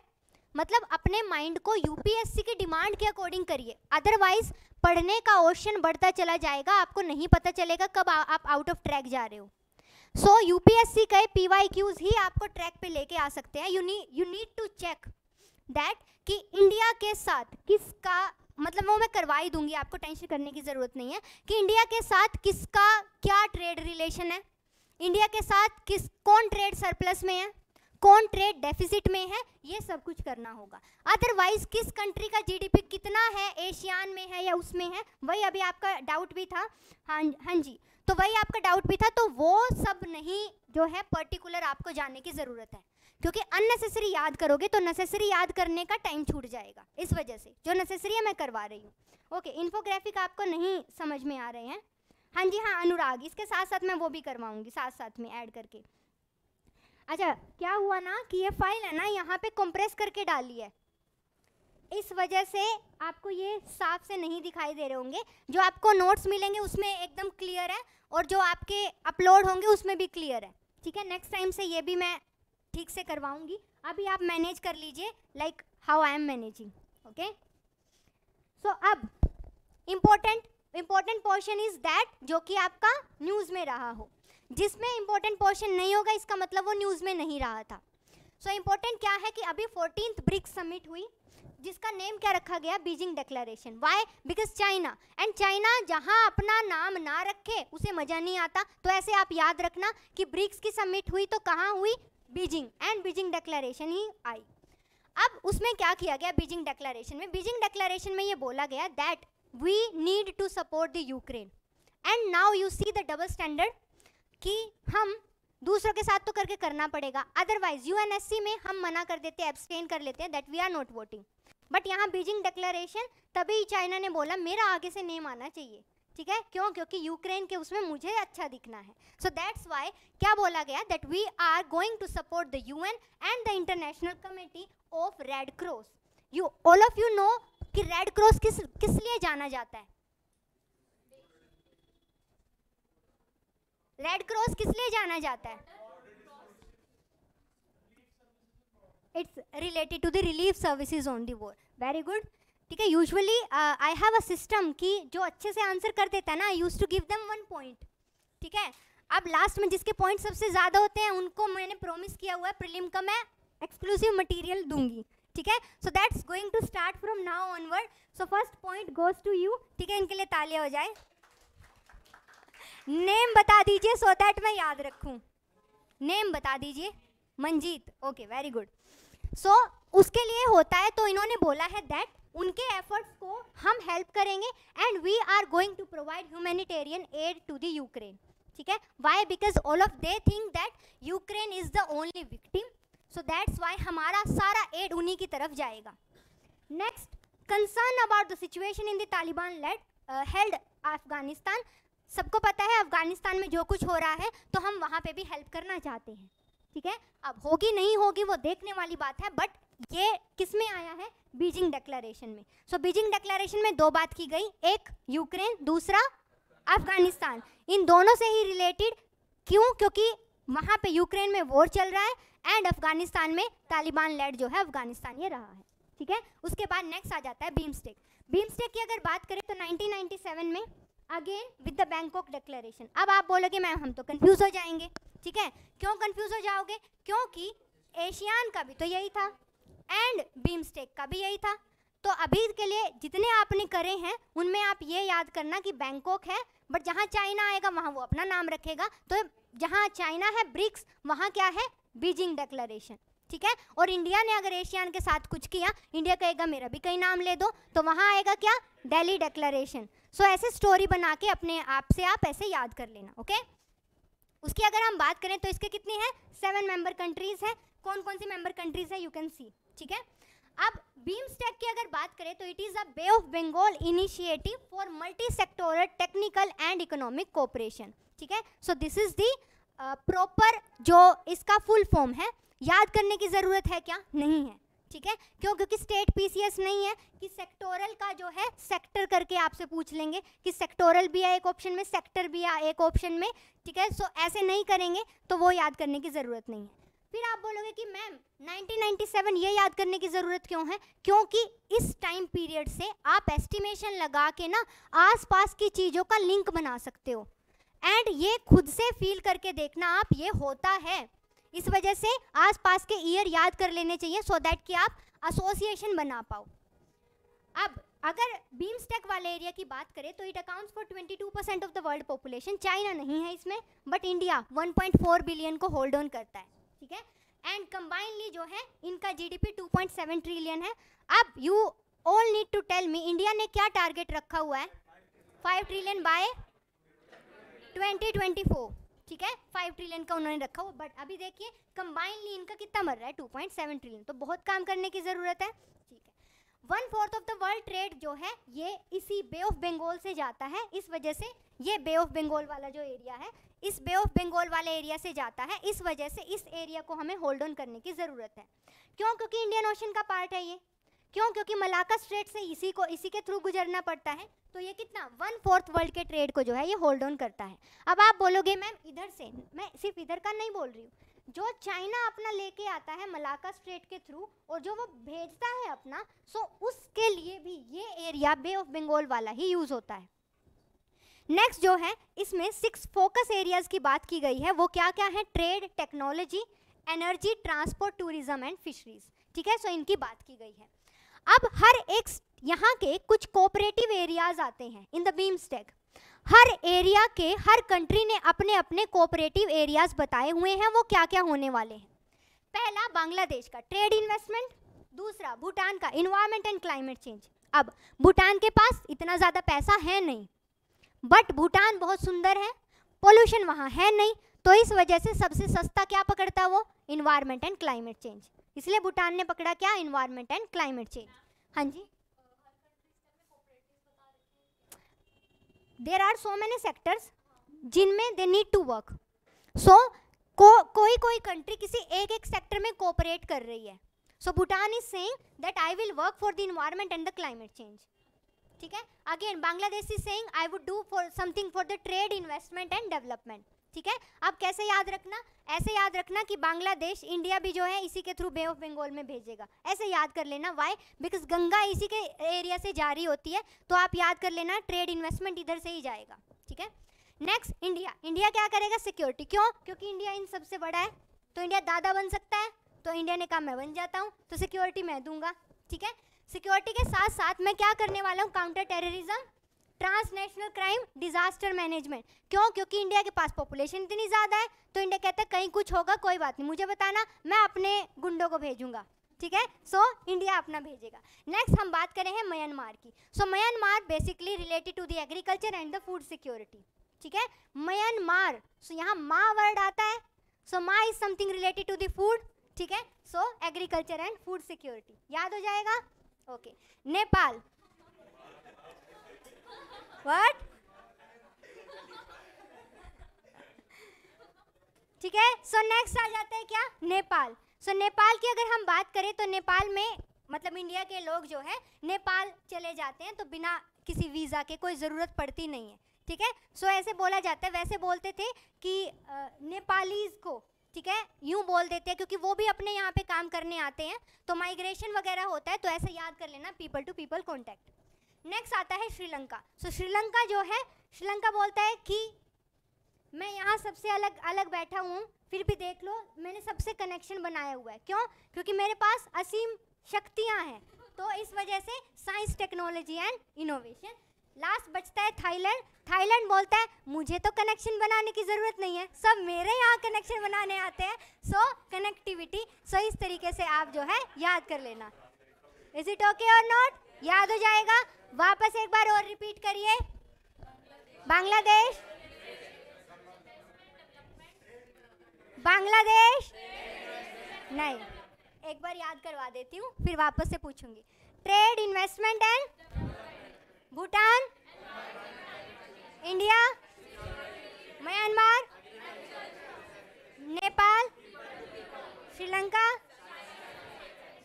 मतलब अपने माइंड को यूपीएससी की डिमांड के अकॉर्डिंग करिए. अदरवाइज पढ़ने का ओशन बढ़ता चला जाएगा, आपको नहीं पता चलेगा कब आप आउट ऑफ ट्रैक जा रहे हो. सो यूपीएससी के पीवाईक्यूज ही आपको ट्रैक पे लेके आ सकते हैं. You need to check that कि इंडिया के साथ किसका, मतलब वो मैं करवा ही दूंगी, आपको टेंशन करने की ज़रूरत नहीं है कि इंडिया के साथ किसका क्या ट्रेड रिलेशन है, इंडिया के साथ कौन ट्रेड सरप्लस में है, कौन ट्रेड डेफिसिट में है, ये सब कुछ करना होगा. अदरवाइज किस कंट्री का जीडीपी कितना है, एशियान में है या उसमें है, वही अभी आपका डाउट भी था. हाँ जी, तो वही आपका डाउट भी था. तो वो सब नहीं जो है पर्टिकुलर आपको जानने की ज़रूरत है, क्योंकि अननेसेसरी याद करोगे तो नेसेसरी याद करने का टाइम छूट जाएगा. इस वजह से जो नेसेसरी है मैं करवा रही हूँ. ओके, इन्फोग्राफिक आपको नहीं समझ में आ रहे हैं? हाँ जी, हाँ अनुराग, इसके साथ साथ मैं वो भी करवाऊँगी साथ साथ में ऐड करके. अच्छा, क्या हुआ ना कि ये फाइल है ना यहाँ पे कंप्रेस करके डाली है, इस वजह से आपको ये साफ से नहीं दिखाई दे रहे होंगे. जो आपको नोट्स मिलेंगे उसमें एकदम क्लियर है, और जो आपके अपलोड होंगे उसमें भी क्लियर है. ठीक है, नेक्स्ट टाइम से ये भी मैं ठीक से करवाऊंगी. अभी आप मैनेज कर लीजिए like how I am managing. Okay, so अब इम्पोर्टेंट पोर्शन इज दैट जो कि आपका न्यूज़ में रहा हो. जिसमें इंपॉर्टेंट पोर्शन नहीं होगा इसका मतलब वो न्यूज़ में नहीं रहा था. सो इम्पोर्टेंट क्या है कि अभी 14th ब्रिक्स समिट हुई, जिसका नेम क्या रखा गया? Beijing declaration. Why? Because China, and China जहां अपना नाम ना रखे उसे मज़ा नहीं आता. तो ऐसे आप याद रखना कि ब्रिक्स की समिट हुई तो कहाँ हुई? बीजिंग, एंड बीजिंग डिक्लेरेशन ही आई. अब उसमें क्या किया गया बीजिंग डिक्लेरेशन में? बीजिंग डिक्लेरेशन में ये बोला गया that we need to support the Ukraine. And now you see the double standard कि हम दूसरों के साथ तो करके करना पड़ेगा, अदरवाइज यूएनएससी में हम मना कर देते हैं, एब्सटेन कर लेते हैं, that we are not voting. But यहाँ बीजिंग डिक्लेरेशन, तभी चाइना ने बोला मेरा आगे से नेम आना चाहिए. ठीक है, क्यों? क्योंकि यूक्रेन के उसमें मुझे अच्छा दिखना है। सो दैट्स वाई क्या बोला गया, that we are going to support the UN and the international committee of red cross. You all of you know कि रेड क्रॉस किस लिए जाना जाता है? रेड क्रॉस किस लिए जाना जाता है? It's related to the relief services on the war. Very good, ठीक है। Usually I have a system कि जो अच्छे से आंसर कर देता है ना, I use to give them 1 point, ठीक है। अब लास्ट में जिसके पॉइंट सबसे ज़्यादा होते हैं उनको मैंने प्रॉमिस किया हुआ है प्रीलिम का मैं एक्सक्लूसिव मटेरियल दूंगी, ठीक है। So that's going to start from now onward. So first point goes to you, ठीक है। इनके लिए तालियां हो जाए। नेम बता दीजिए सो दैट मैं याद रखूं। नेम बता दीजिए। Manjeet, okay, very good. So उसके लिए होता है, तो इन्होंने बोला है दैट उनके एफर्ट्स को हम हेल्प करेंगे and we are going to provide humanitarian aid to the Ukraine, ठीक है। Why? Because all of they think that Ukraine is the only victim, so that's why हमारा सारा एड उन्हीं की तरफ जाएगा। Next, concern about the situation in the Taliban led held Afghanistan. सबको पता है अफगानिस्तान में जो कुछ हो रहा है, तो हम वहाँ पे भी हेल्प करना चाहते हैं, ठीक है। अब होगी नहीं होगी वो देखने वाली बात है, बट ये किस में आया है? बीजिंग डिक्लेरेशन में। सो बीजिंग डिक्लेरेशन में 2 बात की गई, एक यूक्रेन, दूसरा अफगानिस्तान। इन दोनों से ही रिलेटेड, क्यों? क्योंकि वहाँ पे यूक्रेन में वॉर चल रहा है एंड अफगानिस्तान में तालिबान लेड जो है अफगानिस्तान ये रहा है, ठीक है। उसके बाद नेक्स्ट आ जाता है बीमस्टेक। बीमस्टेक की अगर बात करें तो 1997 में again with the Bangkok declaration. अब आप बोलोगे मैम हम तो कंफ्यूज हो जाएंगे, ठीक है। क्यों कंफ्यूज हो जाओगे? क्योंकि एशियान का भी तो यही था एंड बीमस्टेक का भी यही था। तो अभी के लिए जितने आपने करे हैं उनमें आप ये याद करना कि बैंकॉक है, बट जहाँ चाइना आएगा वहाँ वो अपना नाम रखेगा। तो जहाँ चाइना है ब्रिक्स, वहाँ क्या है? बीजिंग डिक्लेरेशन, ठीक है। और इंडिया ने अगर एशियान के साथ कुछ किया, इंडिया कहेगा मेरा भी कहीं नाम ले दो, तो वहाँ आएगा क्या? दिल्ली डिक्लेरेशन। सो ऐसे स्टोरी बना के अपने आप से आप ऐसे याद कर लेना, ओके। उसकी अगर हम बात करें तो इसके कितनी है? 7 मेंबर कंट्रीज है। कौन कौन सी मेंबर कंट्रीज है? यू कैन सी, ठीक है। अब बीमस्टेक की अगर बात करें तो it is a bay of Bengal initiative for multi sectoral technical and economic cooperation, ठीक है। So this is the proper जो इसका फुल फॉर्म है। याद करने की ज़रूरत है क्या? नहीं है, ठीक है। क्यों? क्योंकि स्टेट पीसीएस नहीं है कि सेक्टोरल का जो है सेक्टर करके आपसे पूछ लेंगे कि सेक्टोरल भी है एक ऑप्शन में, सेक्टर भी है एक ऑप्शन में, ठीक है। सो ऐसे नहीं करेंगे तो वो याद करने की ज़रूरत नहीं है। फिर आप बोलोगे कि मैम 1997 ये याद करने की ज़रूरत क्यों है? क्योंकि इस टाइम पीरियड से आप एस्टिमेशन लगा के ना आसपास की चीज़ों का लिंक बना सकते हो एंड ये खुद से फील करके देखना आप, ये होता है। इस वजह से आसपास के ईयर याद कर लेने चाहिए सो दैट कि आप एसोसिएशन बना पाओ। अब अगर बीमस्टेक वाले एरिया की बात करें तो it accounts for 22% of the world population. China नहीं है इसमें, बट इंडिया 1.4 बिलियन को होल्ड ऑन करता है, ठीक है। एंड कंबाइनली जो है इनका जीडीपी 2.7 ट्रिलियन है। अब you all need to tell me India ने क्या टारगेट रखा हुआ है? 5 ट्रिलियन बाय 2024, ठीक है। 5 ट्रिलियन का उन्होंने रखा हुआ, बट अभी देखिए कंबाइनली इनका कितना मर रहा है? 2.7 ट्रिलियन। तो बहुत काम करने की ज़रूरत है, ठीक है। 1/4 ऑफ द वर्ल्ड ट्रेड जो है ये इसी बे ऑफ बंगाल से जाता है। इस वजह से ये बे ऑफ बंगाल वाला जो एरिया है, इस बे ऑफ बंगाल वाले एरिया से जाता है। इस वजह से इस एरिया को हमें होल्ड ऑन करने की ज़रूरत है। क्यों? क्योंकि इंडियन ओशन का पार्ट है ये। क्यों? क्योंकि मलाक्का स्ट्रेट से इसी के थ्रू गुजरना पड़ता है। तो ये कितना 1/4 वर्ल्ड के ट्रेड को जो है ये होल्ड ऑन करता है। अब आप बोलोगे मैम इधर से, मैं सिर्फ इधर का नहीं बोल रही हूँ, जो चाइना अपना लेके आता है मलाक्का स्ट्रेट के थ्रू और जो वो भेजता है अपना, सो उसके लिए भी ये एरिया बे ऑफ बंगाल वाला ही यूज़ होता है। नेक्स्ट जो है इसमें 6 फोकस एरियाज की बात की गई है। वो क्या क्या है? Trade, technology, energy, transport, tourism and fisheries, ठीक है। सो इनकी बात की गई है। अब हर एक यहाँ के कुछ कोऑपरेटिव एरियाज आते हैं in the BIMSTEC. Her area के हर कंट्री ने अपने अपने कोऑपरेटिव एरियाज बताए हुए हैं, वो क्या क्या होने वाले हैं। पहला बांग्लादेश का ट्रेड इन्वेस्टमेंट, दूसरा भूटान का इन्वायरमेंट एंड क्लाइमेट चेंज। अब भूटान के पास इतना ज़्यादा पैसा है नहीं, बट भूटान बहुत सुंदर है, पोल्यूशन वहाँ है नहीं, तो इस वजह से सबसे सस्ता क्या पकड़ता है वो? Environment and climate change. इसलिए भूटान ने पकड़ा क्या? Environment and climate change. हाँ जी, there are so many sectors जिनमें they need to work. So कोई कोई कंट्री किसी एक एक सेक्टर में कोऑपरेट कर रही है. So Bhutan is saying that I will work for the environment and the climate change. ठीक है. Again Bangladesh is saying I would do for something for the trade, investment and development. ठीक है. अब कैसे याद रखना, ऐसे याद रखना कि बांग्लादेश इंडिया भी जो है इसी के थ्रू बे ऑफ बंगाल में भेजेगा. ऐसे याद कर लेना. वाई? बिकॉज गंगा इसी के एरिया से जारी होती है, तो आप याद कर लेना ट्रेड इन्वेस्टमेंट इधर से ही जाएगा. ठीक है. Next India. इंडिया क्या करेगा? सिक्योरिटी. क्यों? क्योंकि इंडिया इन सबसे बड़ा है, तो इंडिया दादा बन सकता है, तो इंडिया ने कहा मैं बन जाता हूँ, तो सिक्योरिटी मैं दूंगा. ठीक है. सिक्योरिटी के साथ साथ मैं क्या करने वाला हूँ? Counter terrorism, transnational crime, disaster management. क्यों? क्योंकि इंडिया के पास पॉपुलेशन इतनी ज़्यादा है, तो इंडिया कहता है कहीं कुछ होगा कोई बात नहीं, मुझे बताना, मैं अपने गुंडों को भेजूंगा. ठीक है. सो इंडिया अपना भेजेगा. नेक्स्ट हम बात करें हैं म्यांमार की. So Myanmar basically related to the agriculture and the food security. ठीक है. म्यांमार, सो यहाँ मा वर्ड आता है, so ma is something related to the food. ठीक है. So agriculture and food security याद हो जाएगा. ओके. नेपाल. व्हाट? ठीक है. सो नेक्स्ट आ जाता है क्या? नेपाल. सो नेपाल की अगर हम बात करें तो नेपाल में मतलब इंडिया के लोग जो है नेपाल चले जाते हैं तो बिना किसी वीज़ा के, कोई ज़रूरत पड़ती नहीं है. ठीक है. सो ऐसे बोला जाता है. वैसे बोलते थे कि नेपालीज को, ठीक है, यूँ बोल देते हैं क्योंकि वो भी अपने यहाँ पे काम करने आते हैं, तो माइग्रेशन वगैरह होता है, तो ऐसे याद कर लेना, people to people contact. Next आता है श्रीलंका. सो श्रीलंका जो है, श्रीलंका बोलता है कि मैं यहाँ सबसे अलग अलग बैठा हूँ, फिर भी देख लो मैंने सबसे कनेक्शन बनाया हुआ है. क्यों? क्योंकि मेरे पास असीम शक्तियाँ हैं, तो इस वजह से science, technology and innovation. Last बचता है थाईलैंड. थाईलैंड बोलता है मुझे तो कनेक्शन बनाने की ज़रूरत नहीं है, सब मेरे यहाँ कनेक्शन बनाने आते हैं. सो कनेक्टिविटी. सो इस तरीके से आप जो है याद कर लेना. इज इट ओके और नॉट? याद हो जाएगा. वापस एक बार और रिपीट करिए. बांग्लादेश, बांग्लादेश नहीं, एक बार याद करवा देती हूँ फिर वापस से पूछूंगी. Trade, investment and Bhutan, India, Myanmar, Nepal, Sri Lanka,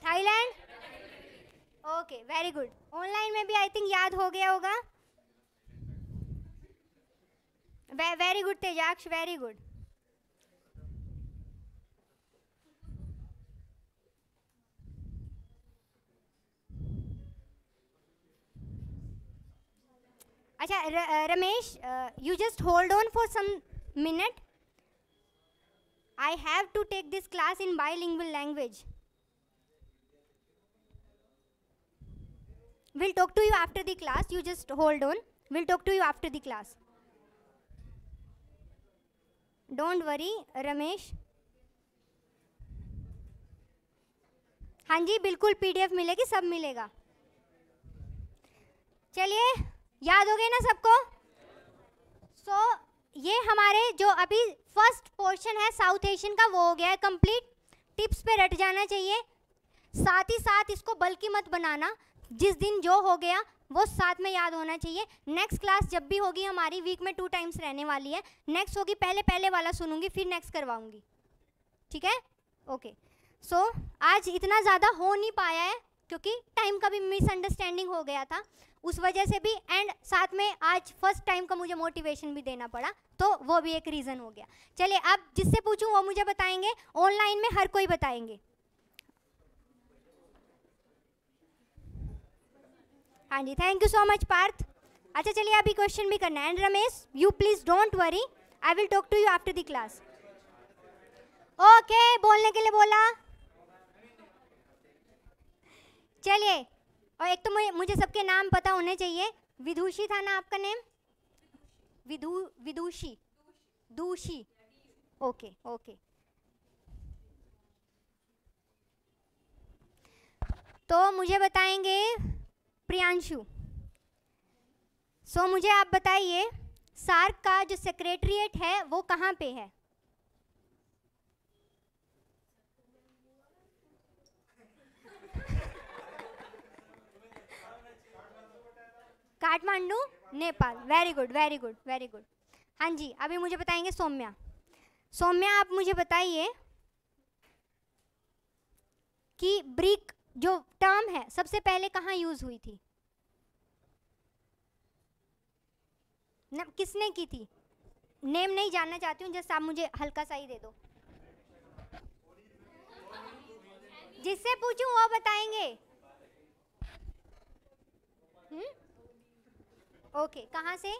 Thailand. Okay, very good. Online में भी आई थिंक याद हो गया होगा. Very good Tejaksh, very good. अच्छा Ramesh, you just hold on for some minute. I have to take this class in bilingual language. We'll talk to you after the class. You just hold on. We'll talk to you after the class. Don't worry, Ramesh. हाँ जी, बिल्कुल PDF मिलेगी, सब मिलेगा. चलिए, याद हो गए ना सबको? सो ये हमारे जो अभी फर्स्ट पोर्शन है साउथ एशियन का, वो हो गया है कंप्लीट. टिप्स पे रट जाना चाहिए, साथ ही साथ इसको बल्कि मत बनाना. जिस दिन जो हो गया वो साथ में याद होना चाहिए. नेक्स्ट क्लास जब भी होगी हमारी वीक में 2 टाइम्स रहने वाली है. नेक्स्ट होगी, पहले वाला सुनूंगी फिर नेक्स्ट करवाऊंगी. ठीक है. ओके. सो आज इतना ज़्यादा हो नहीं पाया है क्योंकि टाइम का भी मिसअंडरस्टैंडिंग हो गया था, उस वजह से भी, एंड साथ में आज फर्स्ट टाइम का मुझे मोटिवेशन भी देना पड़ा, तो वो भी एक रीज़न हो गया. चलिए, अब जिससे पूछूं वो मुझे बताएंगे. ऑनलाइन में हर कोई बताएंगे. हाँ जी, thank you so much Parth. अच्छा चलिए, अभी क्वेश्चन भी करना है. And Ramesh, you please don't worry, I will talk to you after the class. Okay, बोलने के लिए बोला. चलिए, और एक तो मुझे सबके नाम पता होने चाहिए. विदुषी था ना आपका नेम? विदुषी, दूषी. Okay okay. तो मुझे बताएंगे प्रियांशु. सो मुझे आप बताइए, सार्क का जो सेक्रेटरीट है वो कहाँ पे है? Kathmandu. Nepal, very good very good very good. हाँ जी, अभी मुझे बताएंगे सौम्या। सौम्या आप मुझे बताइए कि ब्रिक जो टर्म है सबसे पहले कहाँ यूज हुई थी, किसने की थी? नेम नहीं जानना चाहती हूँ, जस्ट आप मुझे हल्का सा ही दे दो। जिससे पूछूं वो बताएंगे। ओके, कहाँ से,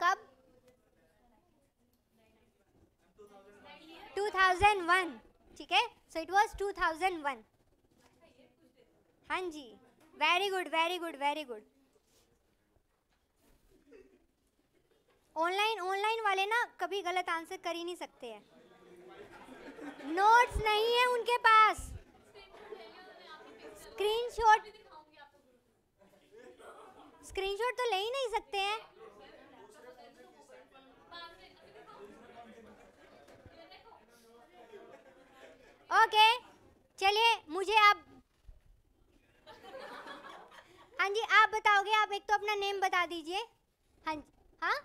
कब? 2001, ठीक है, सो इट वाज 2001। हाँ जी, very good very good very good. Online वाले ना कभी गलत आंसर कर ही नहीं सकते हैं, नोट्स नहीं है उनके पास, स्क्रीनशॉट तो ले ही नहीं सकते हैं। ओके चलिए, मुझे आप, हाँ जी आप बताओगे, आप एक तो अपना नेम बता दीजिए। हाँ जी, हाँ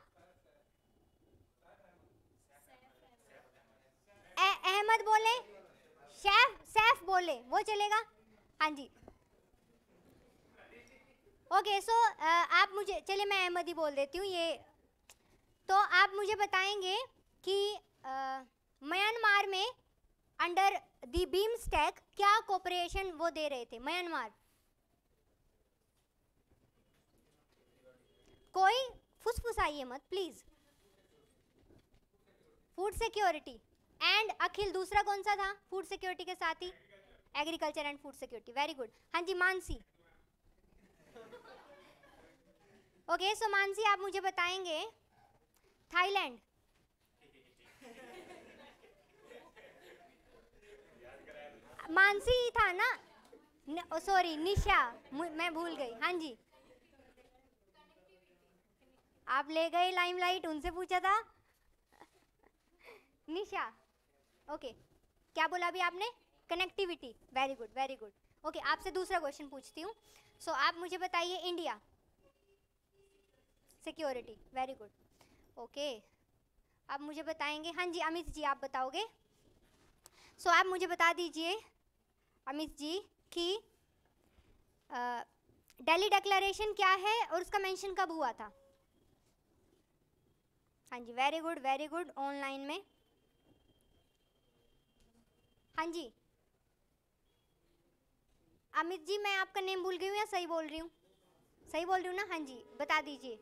अहमद बोले, सैफ बोले, वो चलेगा। हाँ जी ओके, सो आप मुझे, चलिए मैं अहमद ही बोल देती हूँ ये। तो आप मुझे बताएंगे कि म्यांमार में अंडर द बीमस्टेक क्या कोऑपरेशन वो दे रहे थे म्यांमार? कोई फुसफुसाइए मत please. Food security and Akhil, दूसरा कौन सा था फूड सिक्योरिटी के साथ ही? Agriculture and food security, very good. हाँ जी मानसी। ओके सो मानसी आप मुझे बताएंगे थाईलैंड। मानसी ही था ना, सॉरी निशा, मैं भूल गई। हाँ जी आप ले गए लाइमलाइट, उनसे पूछा था। निशा ओके, क्या बोला अभी आपने? Connectivity, very good very good. Okay आपसे दूसरा क्वेश्चन पूछती हूँ। सो आप मुझे बताइए India security, very good. Okay आप मुझे बताएंगे, हाँ जी अमित जी आप बताओगे। सो आप मुझे बता दीजिए अमित जी कि दिल्ली डिक्लेरेशन क्या है और उसका मेंशन कब हुआ था? हाँ जी वेरी गुड ऑनलाइन में। हाँ जी अमित जी, मैं आपका नेम भूल गई हूँ या सही बोल रही हूँ? सही बोल रही हूँ ना? हाँ जी बता दीजिए।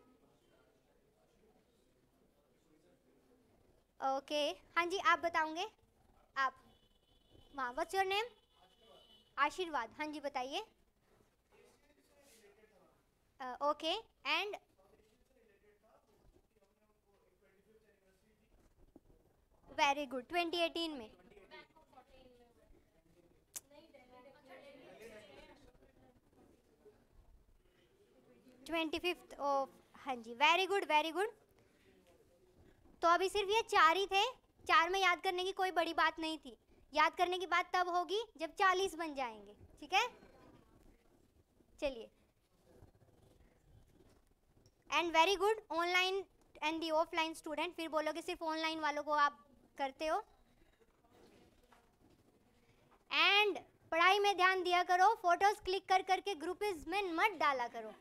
ओके हाँ जी आप बताओगे, आप हाँ, व्हाट्स योर नेम? आशीर्वाद, हाँ जी बताइए। ओके एंड वेरी गुड, 2018 में। ट्वेंटी फिफ्थ ऑफ, हाँ जी वेरी गुड। तो अभी सिर्फ ये 4 ही थे, 4 में याद करने की कोई बड़ी बात नहीं थी। याद करने की बात तब होगी जब 40 बन जाएंगे, ठीक है? चलिए and very good online and the offline student. फिर बोलोगे सिर्फ ऑनलाइन वालों को आप करते हो। एंड पढ़ाई में ध्यान दिया करो, फोटोज क्लिक कर करके ग्रुप्स में मत डाला करो,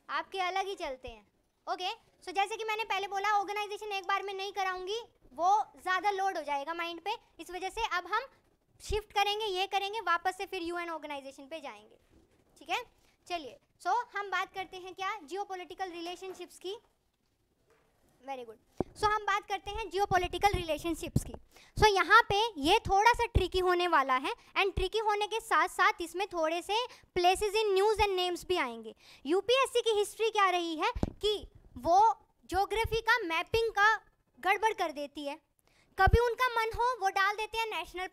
आपके अलग ही चलते हैं। ओके सो जैसे कि मैंने पहले बोला, ऑर्गेनाइजेशन एक बार में नहीं कराऊंगी, वो ज़्यादा लोड हो जाएगा माइंड पे, इस वजह से अब हम शिफ्ट करेंगे, ये करेंगे, वापस से फिर यूएन ऑर्गेनाइजेशन पे जाएंगे, ठीक है? चलिए सो हम बात करते हैं क्या, जियोपॉलिटिकल रिलेशनशिप्स की। Very good. सो हम बात करते हैं जियोपॉलिटिकल रिलेशनशिप्स की। सो यहाँ पे ये थोड़ा सा ट्रिकी होने वाला है, एंड ट्रिकी होने के साथ साथ इसमें थोड़े से places in news and names भी आएंगे। यूपीएससी की हिस्ट्री क्या रही है कि वो ज्योग्राफी का मैपिंग का गड़बड़ कर देती है। कभी उनका मन हो वो डाल देते हैं नेशनल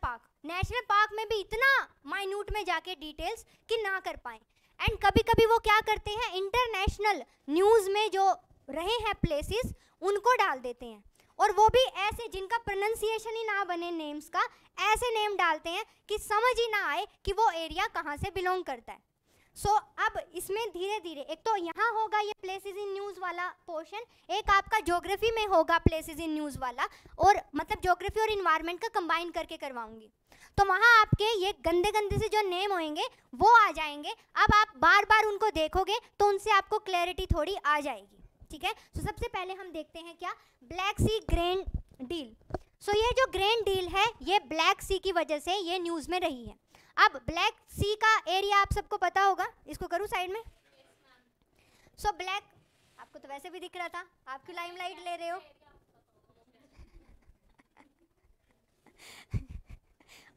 पार्क में भी इतना माइन्यूट में जाके डिटेल्स कि ना कर पाएँ। एंड कभी कभी वो क्या करते हैं, इंटरनेशनल न्यूज़ में जो रहे हैं प्लेसेस उनको डाल देते हैं, और वो भी ऐसे जिनका प्रोनाउंसिएशन ही ना बने नेम्स का, ऐसे नेम डालते हैं कि समझ ही ना आए कि वो एरिया कहाँ से बिलोंग करता है। सो अब इसमें धीरे धीरे एक तो यहाँ होगा ये प्लेसेस इन न्यूज़ वाला पोर्शन, एक आपका ज्योग्राफी में होगा प्लेसेस इन न्यूज़ वाला, और मतलब ज्योग्राफी और इन्वायरमेंट का कंबाइन करके करवाऊंगी। तो वहाँ आपके ये गंदे गंदे से जो नेम होंगे वो आ जाएंगे। अब आप बार बार उनको देखोगे तो उनसे आपको क्लैरिटी थोड़ी आ जाएगी, ठीक है। तो सबसे पहले हम देखते हैं क्या, ब्लैक सी ग्रेन डील। सो ये जो ग्रेन डील है ये ब्लैक सी की वजह से ये न्यूज़ में रही है। अब ब्लैक सी का एरिया आप सबको पता होगा, इसको करूँ साइड में। सो ब्लैक, आपको तो वैसे भी दिख रहा था, आप क्यों लाइमलाइट ले रहे हो?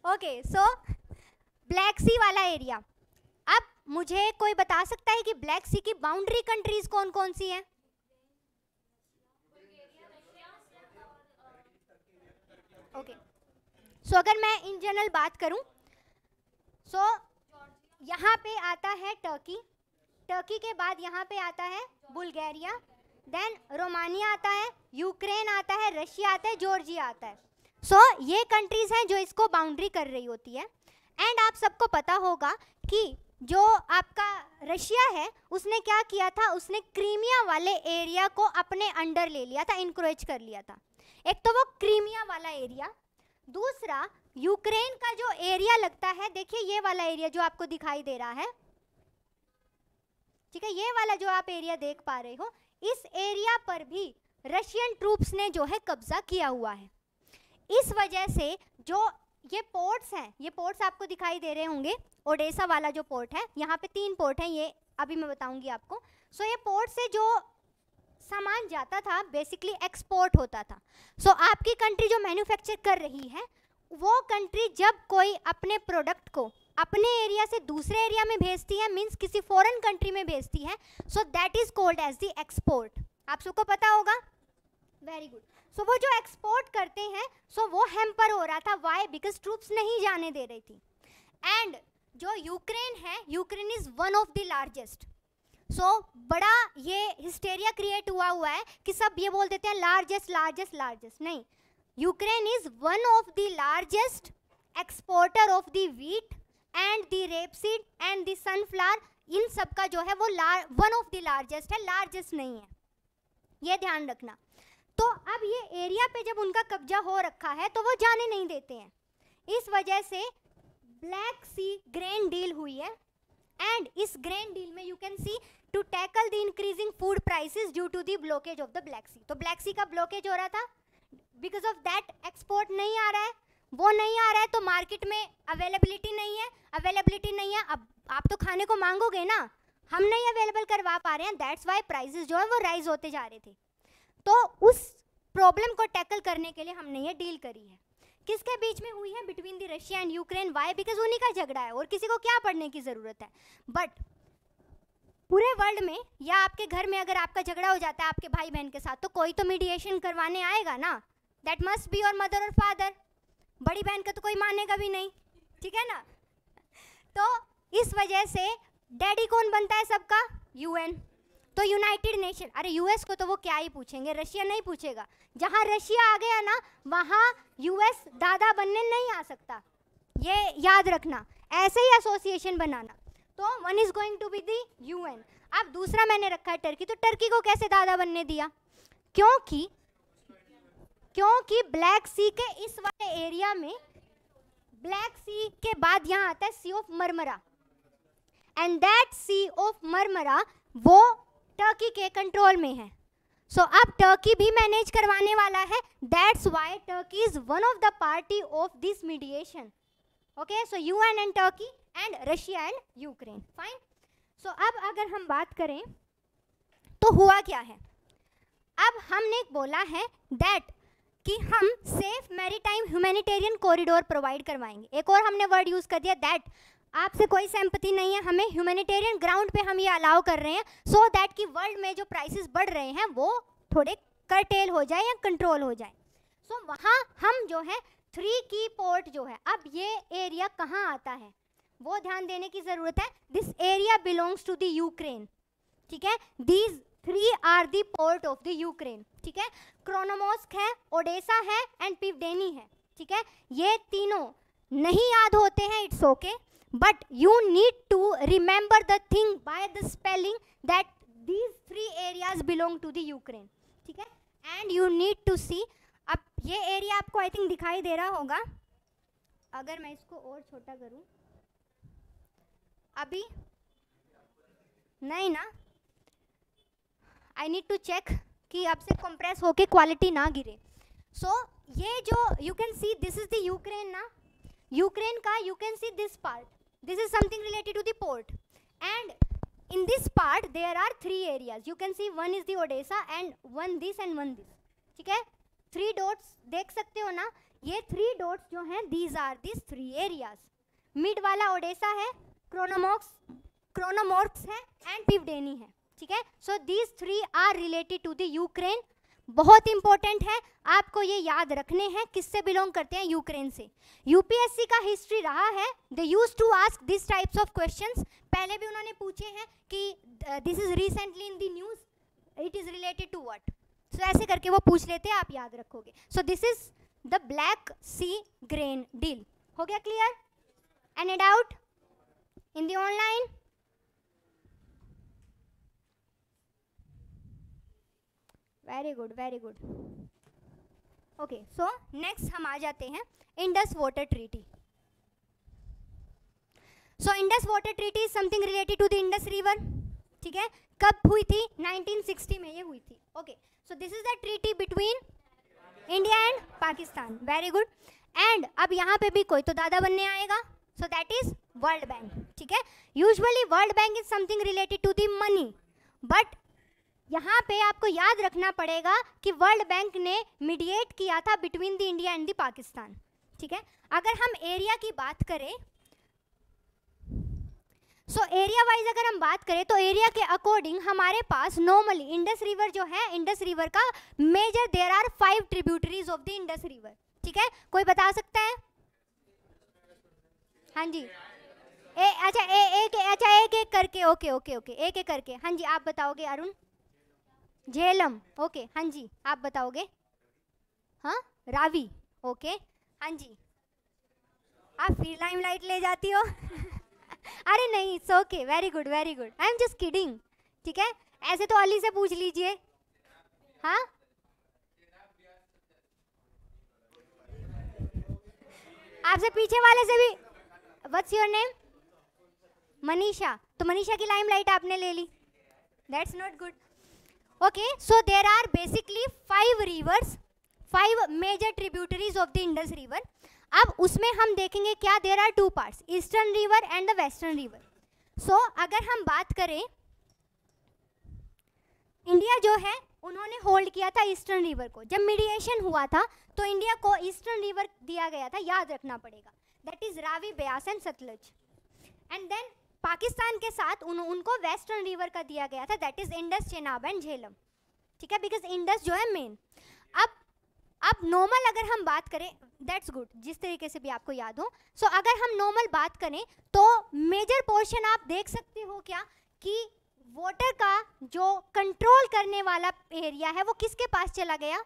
ओके, सो ब्लैक सी वाला एरिया। अब मुझे कोई बता सकता है कि ब्लैक सी की बाउंड्री कंट्रीज कौन कौन सी हैं? ओके, सो अगर मैं इन जनरल बात करूं, सो यहाँ पे आता है टर्की, टर्की के बाद यहाँ पे आता है बुल्गारिया, देन रोमानिया आता है, यूक्रेन आता है, रशिया आता है, जॉर्जिया आता है। सो ये कंट्रीज़ हैं जो इसको बाउंड्री कर रही होती है। एंड आप सबको पता होगा कि जो आपका रशिया है उसने क्या किया था, उसने क्रीमिया वाले एरिया को अपने अंडर ले लिया था, इनक्रोच कर लिया था। एक तो वो क्रीमिया वाला एरिया, दूसरा यूक्रेन का जो एरिया लगता है, देखिए ये वाला एरिया जो आपको दिखाई दे रहा है, ठीक है, ये वाला जो आप एरिया देख पा रहे हो, इस एरिया पर भी रशियन ट्रूप्स ने जो है कब्जा किया हुआ है। इस वजह से जो ये पोर्ट्स हैं, ये पोर्ट्स आपको दिखाई दे रहे होंगे, ओडेसा वाला जो पोर्ट है, यहाँ पे 3 पोर्ट हैं, ये अभी मैं बताऊंगी आपको। सो ये पोर्ट से जो सामान जाता था बेसिकली एक्सपोर्ट होता था। सो आपकी कंट्री जो मैन्युफैक्चर कर रही है, वो कंट्री जब कोई अपने प्रोडक्ट को अपने एरिया से दूसरे एरिया में भेजती है, मींस किसी फॉरेन कंट्री में भेजती है, so that is called as the export. आप सबको पता होगा, वेरी गुड। सो वो जो एक्सपोर्ट करते हैं, सो वो हैम्पर हो रहा था, वाई? बिकॉज ट्रूप्स नहीं जाने दे रही थी। एंड जो यूक्रेन है, Ukraine is one of the largest. So बड़ा ये हिस्टेरिया क्रिएट हुआ है कि सब ये बोल देते हैं लार्जेस्ट लार्जेस्ट लार्जेस्ट, नहीं, Ukraine is one of the largest exporter of the wheat and the rapeseed and the sunflower, इन सब का जो है वो वन ऑफ द लार्जेस्ट है, लार्जेस्ट नहीं है, ये ध्यान रखना। तो अब ये एरिया पे जब उनका कब्जा हो रखा है तो वो जाने नहीं देते हैं, इस वजह से ब्लैक सी ग्रेन डील हुई है। एंड इस ग्रेन डील में you can see to tackle the increasing food prices due to the blockage of the Black Sea. तो ब्लैक सी का ब्लॉकेज हो रहा था, बिकॉज ऑफ दैट एक्सपोर्ट नहीं आ रहा है, वो नहीं आ रहा है तो मार्केट में अवेलेबिलिटी नहीं है, अवेलेबिलिटी नहीं है, अब आप तो खाने को मांगोगे ना, हम नहीं अवेलेबल करवा पा रहे हैं, दैट्स वाई प्राइसेस जो है वो राइज होते जा रहे थे। तो उस प्रॉब्लम को टैकल करने के लिए हमने ये डील करी है। किसके बीच में हुई है? Between the Russia and Ukraine. Why? Because उन्हीं का झगड़ा है और किसी को क्या पढ़ने की ज़रूरत है। बट पूरे वर्ल्ड में या आपके घर में अगर आपका झगड़ा हो जाता है आपके भाई बहन के साथ, तो कोई तो मीडिएशन करवाने आएगा ना, that must be your mother और फादर। बड़ी बहन का तो कोई मानेगा भी नहीं, ठीक है ना। तो इस वजह से डैडी कौन बनता है सबका? यूएन। तो यूनाइटेड नेशन, अरे यूएस को तो वो क्या ही पूछेंगे, रशिया नहीं पूछेगा। जहाँ रशिया आ गया ना वहाँ यूएस दादा बनने नहीं आ सकता, ये याद रखना। ऐसे ही एसोसिएशन बनाना। तो one is going to be the UN. अब दूसरा मैंने रखा है टर्की। तो टर्की को कैसे दादा बनने दिया? क्योंकि ब्लैक सी के इस वाले एरिया में, ब्लैक सी के बाद यहाँ आता है Sea of Marmara, and that Sea of Marmara वो टर्की के कंट्रोल में है। सो अब टर्की भी मैनेज करवाने वाला है, that's why Turkey is one of the party of this mediation. Okay, so UN and Turkey and Russia and Ukraine, fine. So अब अगर हम बात करें तो हुआ क्या है, अब हमने बोला है दैट कि हम safe maritime humanitarian corridor provide करवाएंगे। एक और हमने वर्ड यूज़ कर दिया, दैट आपसे कोई सिंपैथी नहीं है, हमें ह्यूमैनिटेरियन ग्राउंड पे हम ये अलाउ कर रहे हैं सो दैट कि वर्ल्ड में जो प्राइसेस बढ़ रहे हैं वो थोड़े कर्टेल हो जाए या कंट्रोल हो जाए। सो वहाँ हम जो है 3 की पोर्ट जो है, अब ये एरिया कहाँ आता है वो ध्यान देने की ज़रूरत है। This area belongs to the Ukraine, ठीक है। These 3 are the port of the Ukraine, ठीक है। क्रोनोमोस्क है, ओडेसा है एंड पिवडेनी है, ठीक है। ये तीनों नहीं याद होते हैं, it's okay, but you need to remember the thing by the spelling that these 3 areas belong to the Ukraine. ठीक है, and you need to see, अब ये एरिया आपको आई थिंक दिखाई दे रहा होगा, अगर मैं इसको और छोटा करूं, अभी नहीं ना, आई नीड टू चेक कि अब से कंप्रेस होके क्वालिटी ना गिरे. सो ये जो you can see this is the Ukraine ना, यूक्रेन का you can see this part, this is something related to the port, and in this part there are 3 areas. You can see one is the Odessa and one this and one this. ठीक है, 3 dots देख सकते हो ना, ये 3 dots जो हैं these are these 3 areas. Mid वाला ओडेसा है, क्रोनोमोर्क्स है एंड पिवडेनी है. ठीक है, सो these 3 are related to the Ukraine. बहुत इंपॉर्टेंट है, आपको ये याद रखने हैं किससे बिलोंग करते हैं, यूक्रेन से. यूपीएससी का हिस्ट्री रहा है, they used to ask this types of questions. पहले भी उन्होंने पूछे हैं कि this is recently in the news, it is related to what. So ऐसे करके वो पूछ लेते हैं, आप याद रखोगे. So this is the Black Sea grain deal. हो गया clear? Any doubt in the online? Very good, very good. Okay, so next हम आ जाते हैं Indus water Treaty. So Indus water treaty is something related to the Indus river. ठीक है, कब हुई थी? 1960 में ये हुई थी. Okay, so this is the treaty between India and Pakistan. Very good. And अब यहाँ पे भी कोई तो दादा बनने आएगा, so that is World Bank. ठीक है, usually World Bank is something related to the money, but यहाँ पे आपको याद रखना पड़ेगा कि वर्ल्ड बैंक ने मीडिएट किया था between the India and the Pakistan. ठीक है, अगर हम एरिया की बात करें, सो एरिया वाइज अगर हम बात करें तो एरिया के अकॉर्डिंग हमारे पास नॉर्मली इंडस रिवर जो है, इंडस रिवर का major there are 5 tributaries of the Indus river. ठीक है, कोई बता सकता है? हाँ जी, एक एक करके. ओके, एक एक करके. हाँ जी, आप बताओगे अरुण? झेलम. ओके, हाँ जी, आप बताओगे? हाँ, रावी. ओके, हाँ जी, आप फिर लाइमलाइट ले जाती हो. अरे नहीं, it's okay, very good, very good. I am just kidding. ठीक है, ऐसे तो अली से पूछ लीजिए. हाँ, आपसे पीछे वाले से भी. What's your name? मनीषा. तो मनीषा की लाइमलाइट आपने ले ली, that's not good. Okay, so there are basically 5 rivers, 5 major tributaries of the Indus River. अब उसमें हम देखेंगे क्या, there are 2 parts, Eastern River and the Western River. So अगर हम बात करें, इंडिया जो है उन्होंने होल्ड किया था ईस्टर्न रिवर को. जब मीडिएशन हुआ था तो इंडिया को ईस्टर्न रिवर दिया गया था, याद रखना पड़ेगा. That is Ravi, Beas and Sutlej. And then Pakistan के साथ उनको वेस्टर्न रिवर का दिया गया था, that is Indus, Chenab and Jhelum. ठीक है, बिकॉज इंडस जो है मेन. अब नॉर्मल अगर हम बात करें, दैट्स गुड, जिस तरीके से भी आपको याद हो. सो अगर हम नॉर्मल बात करें तो मेजर पोर्शन आप देख सकते हो क्या कि वाटर का जो कंट्रोल करने वाला एरिया है वो किसके पास चला गया?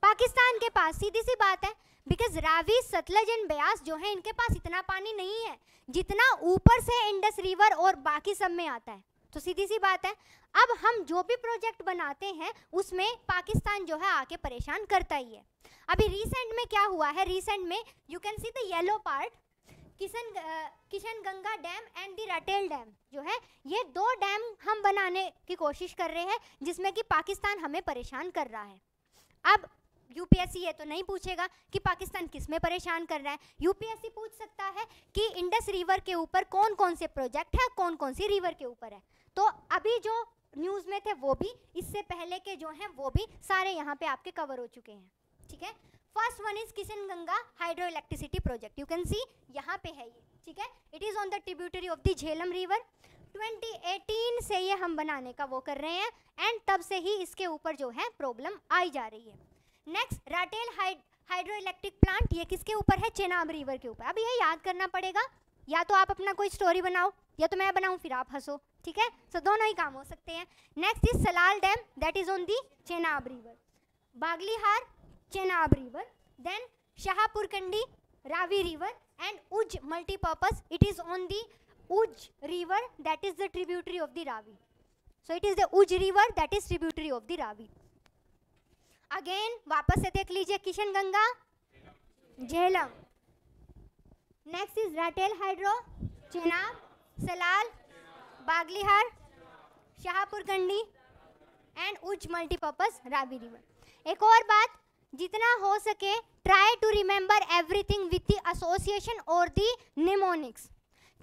पाकिस्तान के पास. सीधी सी बात है, बिकॉज रावी, सतलज एंड ब्यास जो है इनके पास इतना पानी नहीं है जितना ऊपर से इंडस रिवर और बाकी सब में आता है. तो सीधी सी बात है, अब हम जो भी प्रोजेक्ट बनाते हैं उसमें पाकिस्तान जो है आके परेशान करता ही है. अभी रिसेंट में क्या हुआ है, रिसेंट में you can see the yellow part, Kishanganga Dam and the Ratle Dam जो है, ये 2 डैम हम बनाने की कोशिश कर रहे हैं जिसमें कि पाकिस्तान हमें परेशान कर रहा है. अब यूपीएससी ये तो नहीं पूछेगा कि पाकिस्तान किस में परेशान कर रहा है. यूपीएससी पूछ सकता है कि इंडस रिवर के ऊपर कौन कौन से प्रोजेक्ट है, कौन कौन सी रिवर के ऊपर है. तो अभी जो न्यूज़ में थे वो भी, इससे पहले के जो हैं वो भी सारे यहाँ पे आपके कवर हो चुके हैं. ठीक है, first one is Kishanganga hydro electricity project. You can सी यहाँ पे है ये. ठीक है, it is on the tributary of the Jhelum river. 2018 से ये हम बनाने का वो कर रहे हैं एंड तब से ही इसके ऊपर जो है प्रॉब्लम आई जा रही है. नेक्स्ट, राटेल हाइड्रो इलेक्ट्रिक प्लांट, ये किसके ऊपर है? चेनाब रिवर के ऊपर. अब ये याद करना पड़ेगा, या तो आप अपना कोई स्टोरी बनाओ या तो मैं बनाऊं फिर आप हंसो. ठीक है, सो दोनों ही काम हो सकते हैं. Next is Salal Dam, that is on the Chenab river. Baglihar, Chenab river. Then Shahpur Kandi, Ravi river and Uj multipurpose, it is on the Uj river, that is the tributary of the Ravi. So it is the Uj river that is tributary of the Ravi. Again वापस से देख लीजिए, Kishan Ganga, Jhelum. Next is Ratel Hydro, Chenab, Salal, Baglihar, Shahpur Kandi and Ujh multipurpose Ravi river. एक और बात, जितना हो सके try to remember everything with the association और द निमोनिक्स.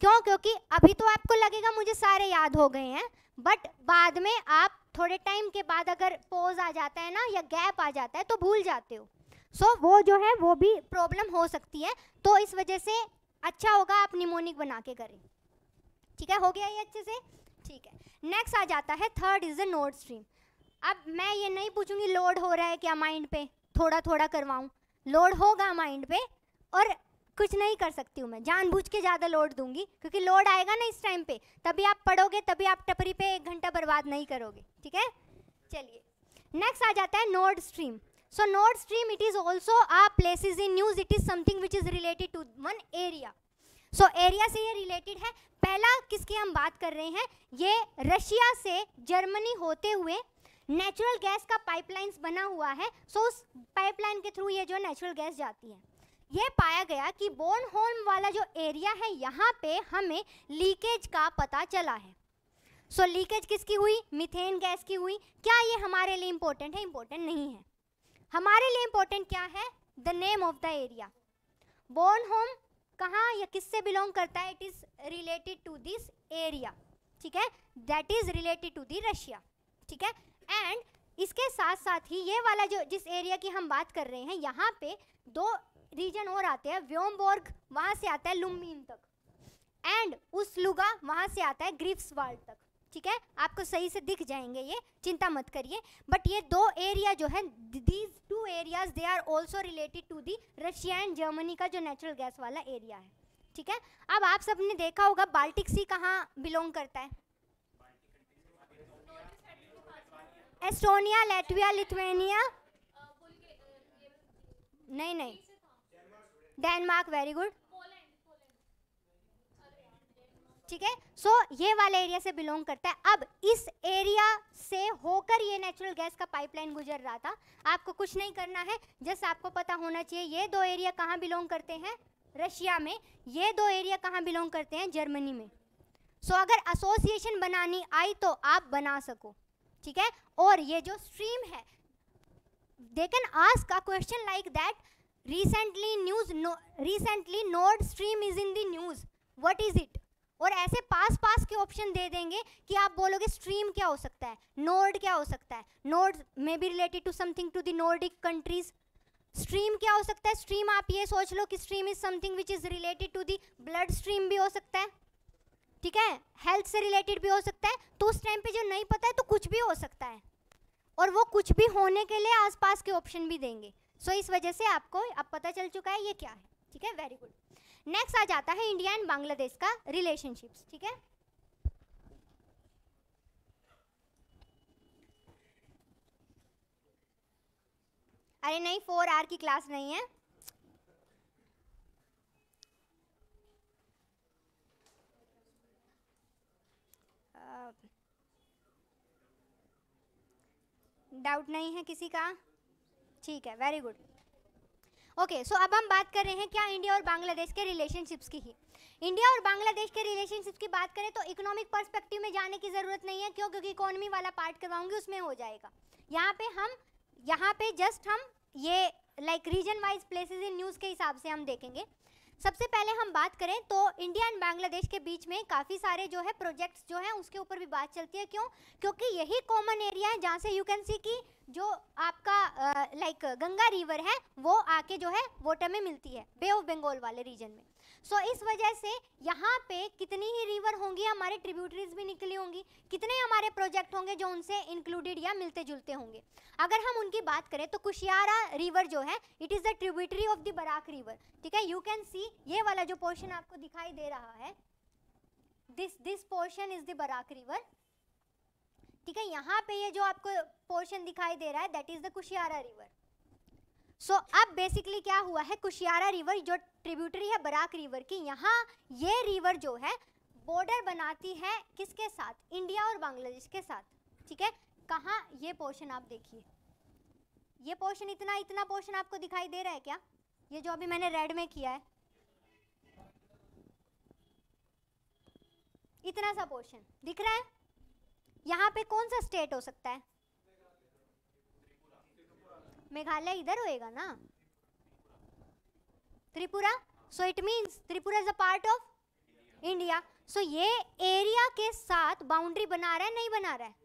क्यों? क्योंकि अभी तो आपको लगेगा मुझे सारे याद हो गए हैं, बट बाद में आप थोड़े टाइम के बाद अगर पॉज आ जाता है ना या गैप आ जाता है तो भूल जाते हो. सो वो जो है वो भी प्रॉब्लम हो सकती है, तो इस वजह से अच्छा होगा आप निमोनिक बना के करें. ठीक है, हो गया ये अच्छे से. ठीक है, नेक्स्ट आ जाता है third is the node stream. अब मैं ये नहीं पूछूंगी लोड हो रहा है क्या माइंड पे, थोड़ा थोड़ा करवाऊं. लोड होगा माइंड पे और कुछ नहीं कर सकती हूँ मैं, जानबूझ के ज़्यादा लोड दूंगी, क्योंकि लोड आएगा ना इस टाइम पे, तभी आप पढ़ोगे, तभी आप टपरी पे 1 घंटा बर्बाद नहीं करोगे. ठीक है, चलिए नेक्स्ट आ जाता है Nord Stream. So Nord Stream it is also a places in news, it is something which is related to one area. So area से ये रिलेटेड है. पहला किसकी हम बात कर रहे हैं, ये रशिया से जर्मनी होते हुए नेचुरल गैस का पाइपलाइंस बना हुआ है. सो उस पाइपलाइन के थ्रू ये जो नेचुरल गैस जाती है. ये पाया गया कि बोर्नहोल्म वाला जो एरिया है यहाँ पे हमें लीकेज का पता चला है. सो लीकेज किसकी हुई, मीथेन गैस की हुई. क्या ये हमारे लिए इंपॉर्टेंट है? इंपॉर्टेंट नहीं है. हमारे लिए इंपॉर्टेंट क्या है, the name of the area. Bornholm कहाँ या किससे बिलोंग करता है, it is related to this area. ठीक है, that is related to the Russia. ठीक है, एंड इसके साथ साथ ही ये वाला जो जिस एरिया की हम बात कर रहे हैं, यहाँ पे 2 रीजन और आते हैं. व्योमबोर्ग वहाँ से आता है लुम्बिन तक, एंड उसलुगा वहाँ से आता है ग्रिफ्सवाल्ड तक. ठीक है, आपको सही से दिख जाएंगे ये, चिंता मत करिए. बट ये 2 एरिया जो है, these 2 areas they are also related to the Russia and Germany का जो नेचुरल गैस वाला एरिया है. ठीक है, अब आप सबने देखा होगा बाल्टिक सी कहाँ बिलोंग करता है, एस्टोनिया, लैटविया, लिथुआनिया, नहीं, डेनमार्क. Very good. ठीक है, सो ये वाला एरिया से बिलोंग करता है. अब इस एरिया से होकर ये नेचुरल गैस का पाइपलाइन गुजर रहा था. आपको कुछ नहीं करना है, जस्ट आपको पता होना चाहिए ये 2 एरिया कहाँ बिलोंग करते हैं, रशिया में. ये 2 एरिया कहाँ बिलोंग करते हैं, जर्मनी में. सो अगर एसोसिएशन बनानी आई तो आप बना सको. ठीक है, और ये जो स्ट्रीम है, they can ask a question like that, recently node stream is in the news, what is it. और ऐसे पास के ऑप्शन दे देंगे कि आप बोलोगे स्ट्रीम क्या हो सकता है, नोड क्या हो सकता है. Nord may be related to something to the Nordic countries. Stream क्या हो सकता है, स्ट्रीम आप ये सोच लो कि stream is something which is related to the blood stream भी हो सकता है. ठीक है, हेल्थ से रिलेटेड भी हो सकता है. तो उस टाइम पे जो नहीं पता है तो कुछ भी हो सकता है, और वो कुछ भी होने के लिए आसपास के ऑप्शन भी देंगे. सो इस वजह से आपको अब पता चल चुका है ये क्या है. ठीक है, वेरी गुड. नेक्स्ट आ जाता है इंडिया एंड बांग्लादेश का रिलेशनशिप्स. ठीक है, अरे नहीं 4R की क्लास नहीं है. डाउट नहीं है किसी का? ठीक है, वेरी गुड. ओके, सो अब हम बात कर रहे हैं क्या, इंडिया और बांग्लादेश के रिलेशनशिप्स की ही. इंडिया और बांग्लादेश के रिलेशनशिप्स की बात करें तो इकोनॉमिक पर्सपेक्टिव में जाने की ज़रूरत नहीं है. क्यों? क्योंकि इकोनॉमी वाला पार्ट करवाऊंगी, उसमें हो जाएगा. यहाँ पे जस्ट हम ये like region wise places in news के हिसाब से हम देखेंगे. सबसे पहले हम बात करें तो इंडिया एंड बांग्लादेश के बीच में काफ़ी सारे जो है प्रोजेक्ट्स जो हैं उसके ऊपर भी बात चलती है. क्यों? क्योंकि यही कॉमन एरिया है जहाँ से यू कैन सी कि जो आपका लाइक गंगा रिवर है वो आके जो है वाटर में मिलती है बे ऑफ बंगाल वाले रीजन में. सो इस वजह से यहाँ पे कितनी ही रिवर होंगी, हमारे ट्रिब्यूटरीज भी निकली होंगी, कितने हमारे प्रोजेक्ट होंगे जो उनसे इंक्लूडेड या मिलते जुलते होंगे. अगर हम उनकी बात करें तो कुशियारा रिवर जो है it is the tributary of the Barak river. ठीक है, यू कैन सी ये वाला जो पोर्शन आपको दिखाई दे रहा है, this portion is the Barak river. ठीक है, यहाँ पे ये जो आपको पोर्शन दिखाई दे रहा है that is the Kushiyara river. So अब बेसिकली क्या हुआ है, कुशियारा रिवर जो ट्रिब्यूटरी है बराक रिवर की, यहाँ ये रिवर जो है बॉर्डर बनाती है किसके साथ, इंडिया और बांग्लादेश के साथ, ठीक है। कहाँ, ये पोर्शन आप देखिए, ये पोर्शन, इतना पोर्शन आपको दिखाई दे रहा है क्या, ये जो अभी मैंने रेड में किया है, इतना सा पोर्शन दिख रहा है। यहाँ पे कौन सा स्टेट हो सकता है, मेघालय इधर होएगा ना, Tripura. So it means Tripura is a part of India. So ये एरिया के साथ बाउंड्री बना रहा है, नहीं बना रहा है।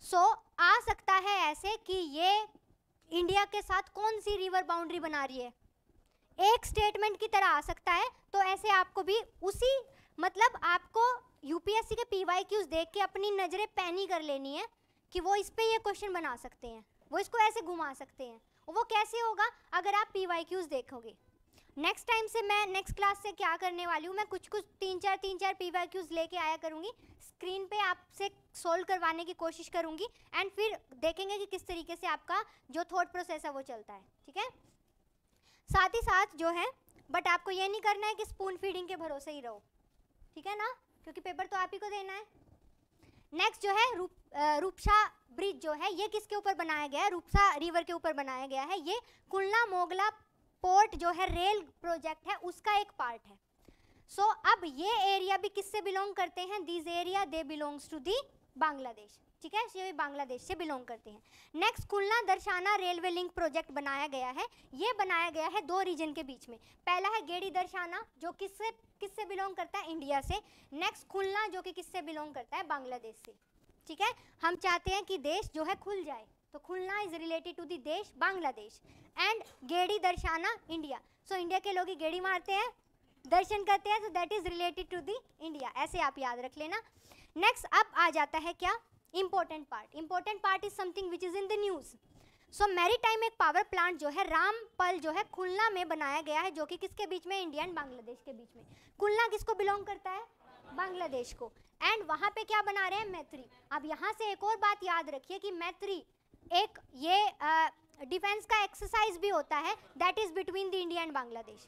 सो आ सकता है ऐसे कि ये इंडिया के साथ कौन सी रिवर बाउंड्री बना रही है, एक स्टेटमेंट की तरह आ सकता है। तो ऐसे आपको भी उसी, मतलब आपको यूपीएससी के पीवाईक्यूज देख के अपनी नजरें पैनी कर लेनी है कि वो इस पे ये क्वेश्चन बना सकते हैं, वो इसको ऐसे घुमा सकते हैं। वो कैसे होगा, अगर आप पीवाईक्यूज देखोगे। नेक्स्ट टाइम से मैं नेक्स्ट क्लास से क्या करने वाली हूँ, मैं कुछ तीन चार पीवाईक्यूज लेके आया करूँगी, स्क्रीन पे आपसे सोल्व करवाने की कोशिश करूँगी, एंड फिर देखेंगे कि किस तरीके से आपका जो थॉट प्रोसेस है वो चलता है, ठीक है। साथ ही साथ जो है, बट आपको ये नहीं करना है कि स्पून फीडिंग के भरोसे ही रहो, ठीक है ना, क्योंकि पेपर तो आप ही को देना है। नेक्स्ट जो है रूपसा ब्रिज जो है, ये किसके ऊपर बनाया गया है, रूपसा रिवर के ऊपर बनाया गया है। ये कुलना मोगला पोर्ट जो है रेल प्रोजेक्ट है, उसका एक पार्ट है। सो अब ये एरिया भी किससे बिलोंग करते हैं, this area they belongs to the Bangladesh, ठीक है, ये बांग्लादेश से बिलोंग करते हैं। नेक्स्ट खुलना दर्शाना रेलवे लिंक प्रोजेक्ट बनाया गया है, ये बनाया गया है दो रीजन के बीच में। पहला है गेड़ी दर्शाना जो किससे बिलोंग करता है, इंडिया से। नेक्स्ट खुलना जो कि किससे बिलोंग करता है, बांग्लादेश से, ठीक है। हम चाहते हैं कि देश जो है खुल जाए, तो खुलना इज रिलेटेड टू दी देश बांग्लादेश, एंड गेड़ी दर्शाना इंडिया। सो इंडिया के लोग ही गेड़ी मारते हैं, दर्शन करते हैं, so that is related to the India, ऐसे आप याद रख लेना। नेक्स्ट अब आ जाता है क्या, important part is something which is in the news. So maritime एक पावर प्लांट जो है रामपल जो है खुलना में बनाया गया है, जो कि किसके बीच में, इंडिया एंड बांग्लादेश के बीच में। खुलना किसको बिलोंग करता है, बांग्लादेश को, एंड वहां पे क्या बना रहे हैं, मैत्री। अब यहाँ से एक और बात याद रखिए कि मैत्री एक ये डिफेंस का एक्सरसाइज भी होता है, that is between the India and Bangladesh.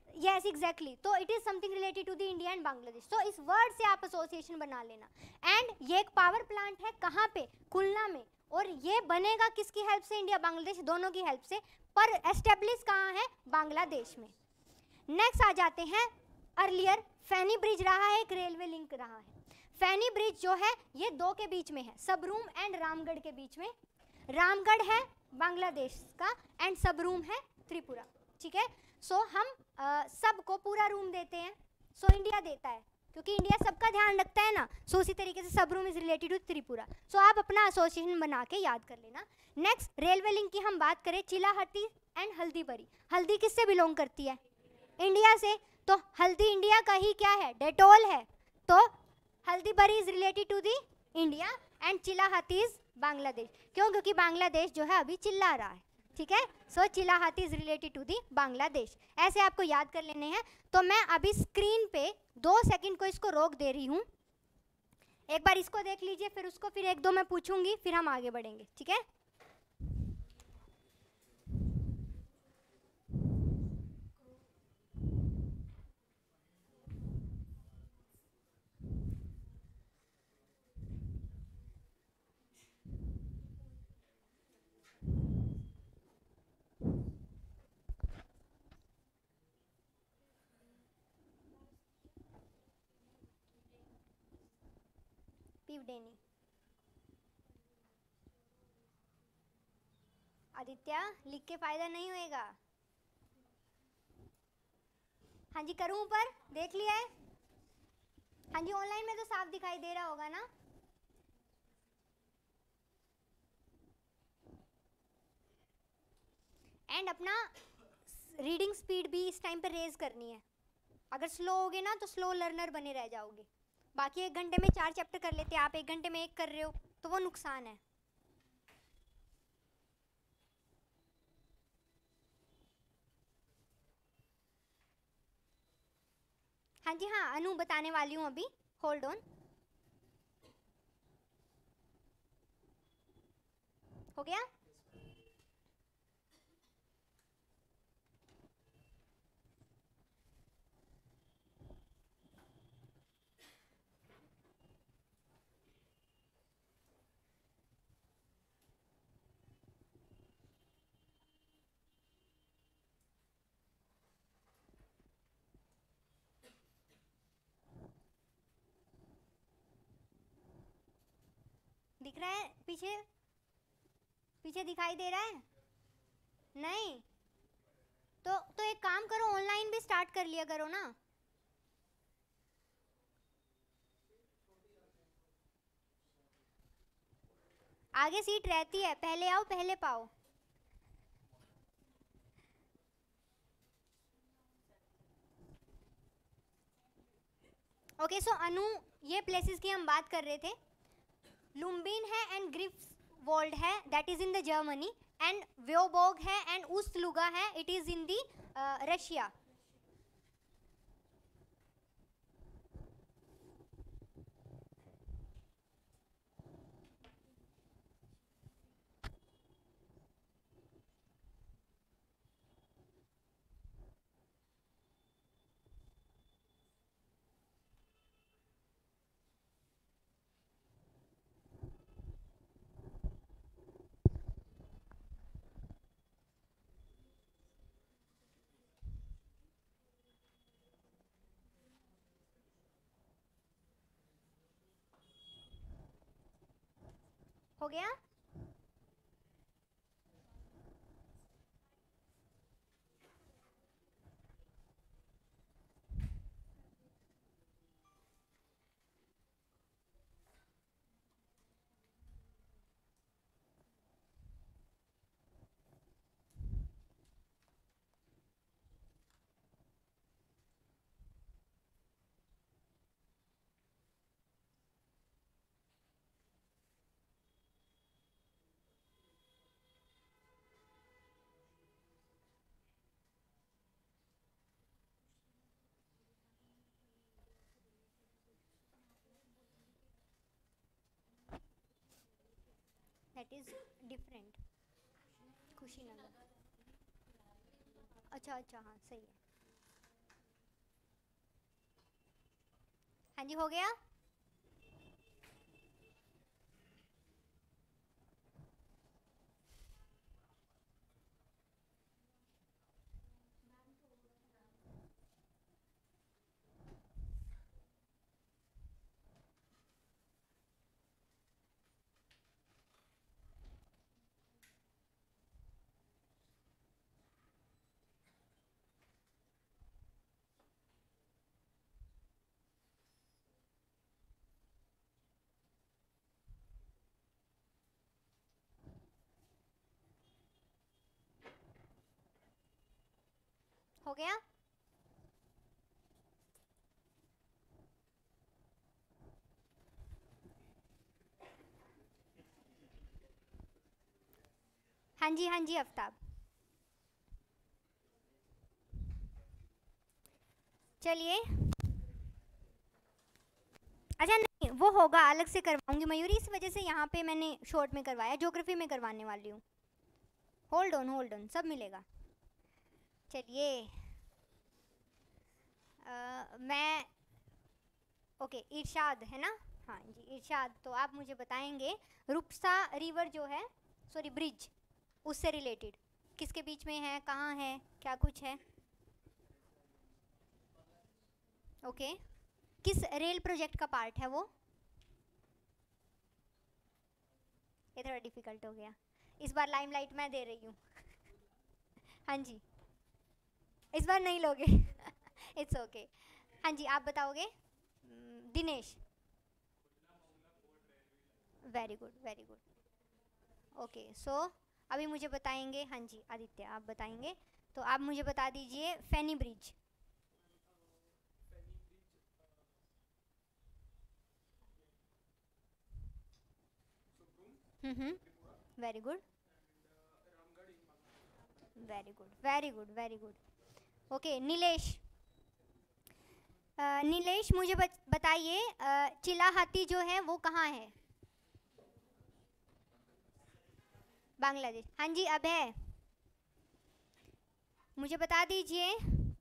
Yes exactly, तो it is something related to the India and Bangladesh. तो इस वर्ड से आप एसोसिएशन बना लेना। एंड ये एक पावर प्लांट है कहाँ पे, खुलना में, और ये बनेगा किसकी हेल्प से, इंडिया बांग्लादेश दोनों की हेल्प से, पर एस्टेब्लिश कहाँ है, बांग्लादेश में। नेक्स्ट आ जाते हैं, अर्लियर फैनी ब्रिज रहा है, एक रेलवे लिंक रहा है। फैनी ब्रिज जो है ये दो के बीच में है, सबरूम एंड रामगढ़ के बीच में। रामगढ़ है बांग्लादेश का एंड सबरूम है त्रिपुरा, ठीक है। सो हम सबको पूरा रूम देते हैं, सो इंडिया देता है, क्योंकि इंडिया सबका ध्यान रखता है ना। सो उसी तरीके से Sabroom is related to Tripura. So आप अपना एसोसिएशन बना के याद कर लेना। नेक्स्ट रेलवे लिंक की हम बात करें, चिलाहटी एंड हल्दीबरी। हल्दी किससे बिलोंग करती है, इंडिया से, तो हल्दी इंडिया का ही क्या है, डेटोल है। तो Haldibari is related to the India and Chilahati is Bangladesh. क्यों, क्योंकि बांग्लादेश जो है अभी चिल्ला रहा है, ठीक है। So Chilahati is related to the Bangladesh, ऐसे आपको याद कर लेने हैं। तो मैं अभी स्क्रीन पे 2 सेकंड को इसको रोक दे रही हूँ, एक बार इसको देख लीजिए, फिर उसको फिर 1-2 मैं पूछूंगी, फिर हम आगे बढ़ेंगे, ठीक है। पीवडेनी, आदित्य लिख के फायदा नहीं होएगा। हाँ जी करूँ ऊपर, देख लिया है। हाँ जी ऑनलाइन में तो साफ दिखाई दे रहा होगा ना। एंड अपना रीडिंग स्पीड भी इस टाइम पे रेज करनी है। अगर स्लो होगे ना तो स्लो लर्नर बने रह जाओगे। बाकी 1 घंटे में 4 चैप्टर कर लेते हैं, आप 1 घंटे में 1 कर रहे हो, तो वो नुकसान है। हाँ जी हाँ, अनु बताने वाली हूँ अभी, होल्ड ऑन। हो गया, दिख रहा है पीछे? पीछे दिखाई दे रहा है? नहीं तो एक काम करो, ऑनलाइन भी स्टार्ट कर लिया करो ना। आगे सीट रहती है, पहले आओ पहले पाओ। ओके सो अनु, ये प्लेसेस की हम बात कर रहे थे। लुम्बिन है एंड ग्रिफ्सवॉल्ड है, that is in the Germany, and Vyborg है एंड उस्लुगा है, it is in the Russia. हो गया? That is different. कुशीनगर, अच्छा अच्छा, हाँ सही है। हाँ जी, हो गया? हो गया? हाँ जी हाँ जी आफ्ताब, चलिए। अच्छा नहीं, वो होगा, अलग से करवाऊंगी मयूरी, इस वजह से यहाँ पे मैंने शॉर्ट में करवाया, ज्योग्राफी में करवाने वाली हूँ। होल्ड ऑन, सब मिलेगा। चलिए मैं, ओके इरशाद है ना? हाँ जी इरशाद, तो आप मुझे बताएंगे रुपसा रिवर जो है, सॉरी ब्रिज, उससे रिलेटेड किसके बीच में है, कहाँ है, क्या कुछ है? ओके किस रेल प्रोजेक्ट का पार्ट है वो? ये थोड़ा डिफिकल्ट हो गया, इस बार लाइमलाइट मैं दे रही हूँ। हाँ जी, इस बार नहीं लोगे। It's okay. हाँ जी आप बताओगे? Dinesh, very good very good. Okay सो अभी मुझे बताएंगे, हाँ जी आदित्य आप बताएंगे, तो आप मुझे बता दीजिए Feni bridge. Very good very good very good very good. Okay Nilesh, Nilesh मुझे बताइए चिलाहाटी जो है वो कहाँ है? बांग्लादेश। हाँ जी अभय, मुझे बता दीजिए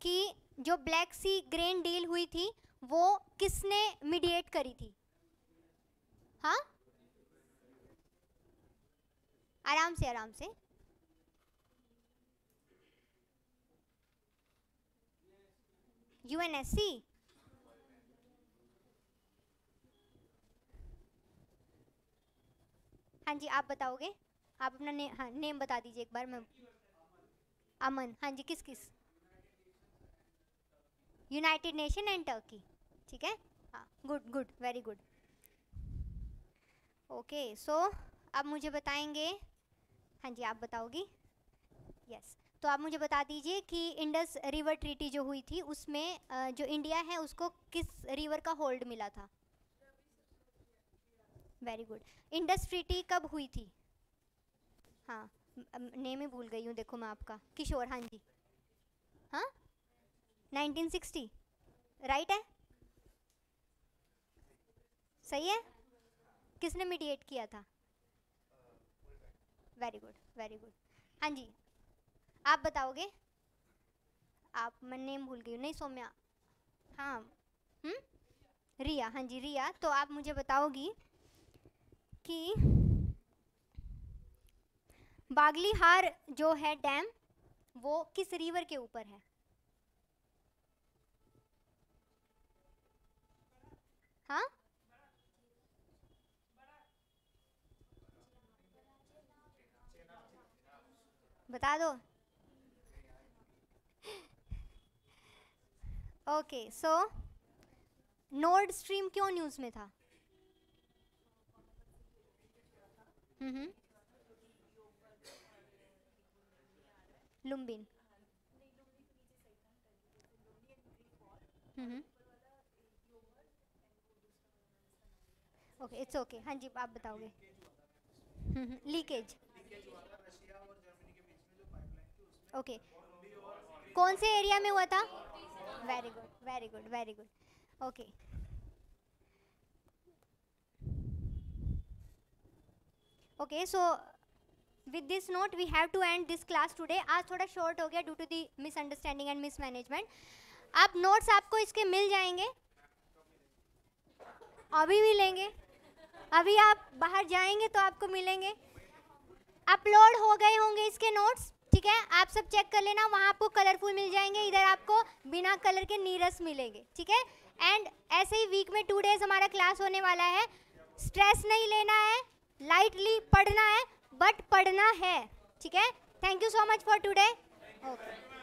कि जो ब्लैक सी ग्रेन डील हुई थी वो किसने मीडिएट करी थी? हाँ आराम से आराम से। यूएनएससी। हाँ जी, आप बताओगे? आप अपना हाँ नेम बता दीजिए एक बार। मैं अमन, हाँ जी, किस किस? यूनाइटेड नेशन एंड टर्की, ठीक है। हाँ, good good, very good. Okay, so अब मुझे बताएंगे, हाँ जी आप बताओगी? यस, तो आप मुझे बता दीजिए कि इंडस रिवर ट्रीटी जो हुई थी उसमें जो इंडिया है उसको किस रिवर का होल्ड मिला था? Very good. इंडस ट्रीटी कब हुई थी? हाँ, नेम ही भूल गई हूँ देखो मैं आपका। किशोर, हाँ जी। हाँ, 1960 राइट है? सही है? किसने मीडिएट किया था? Very good, very good. हाँ जी, आप बताओगे? आप, मैं नेम भूल गई हूँ। नहीं, सौम्या। हाँ, रिया, हाँ जी रिया। तो आप मुझे बताओगी कि बागलीहार जो है डैम वो किस रिवर के ऊपर है? हाँ, बता दो। ओके, सो नॉर्ड स्ट्रीम क्यों न्यूज़ में था? हम्म, लुम्बिन। हम्म, ओके, इट्स ओके। हाँ जी, आप बताओगे? लीकेज। ओके, कौन से एरिया में हुआ था? Very good, very good, very good. Okay, okay, so with this note we have to end this class today. आज थोड़ा शॉर्ट हो गया due to the misunderstanding and mismanagement. आप नोट्स आपको इसके मिल जाएंगे, अभी मिलेंगे, अभी आप बाहर जाएंगे तो आपको मिलेंगे। अपलोड हो गए होंगे इसके नोट्स, ठीक है। आप सब चेक कर लेना, वहाँ आपको कलरफुल मिल जाएंगे, इधर आपको बिना कलर के नीरस मिलेंगे, ठीक है। एंड ऐसे ही वीक में 2 डेज हमारा क्लास होने वाला है। स्ट्रेस नहीं लेना है, लाइटली पढ़ना है, बट पढ़ना है, ठीक है। Thank you so much for today. Okay.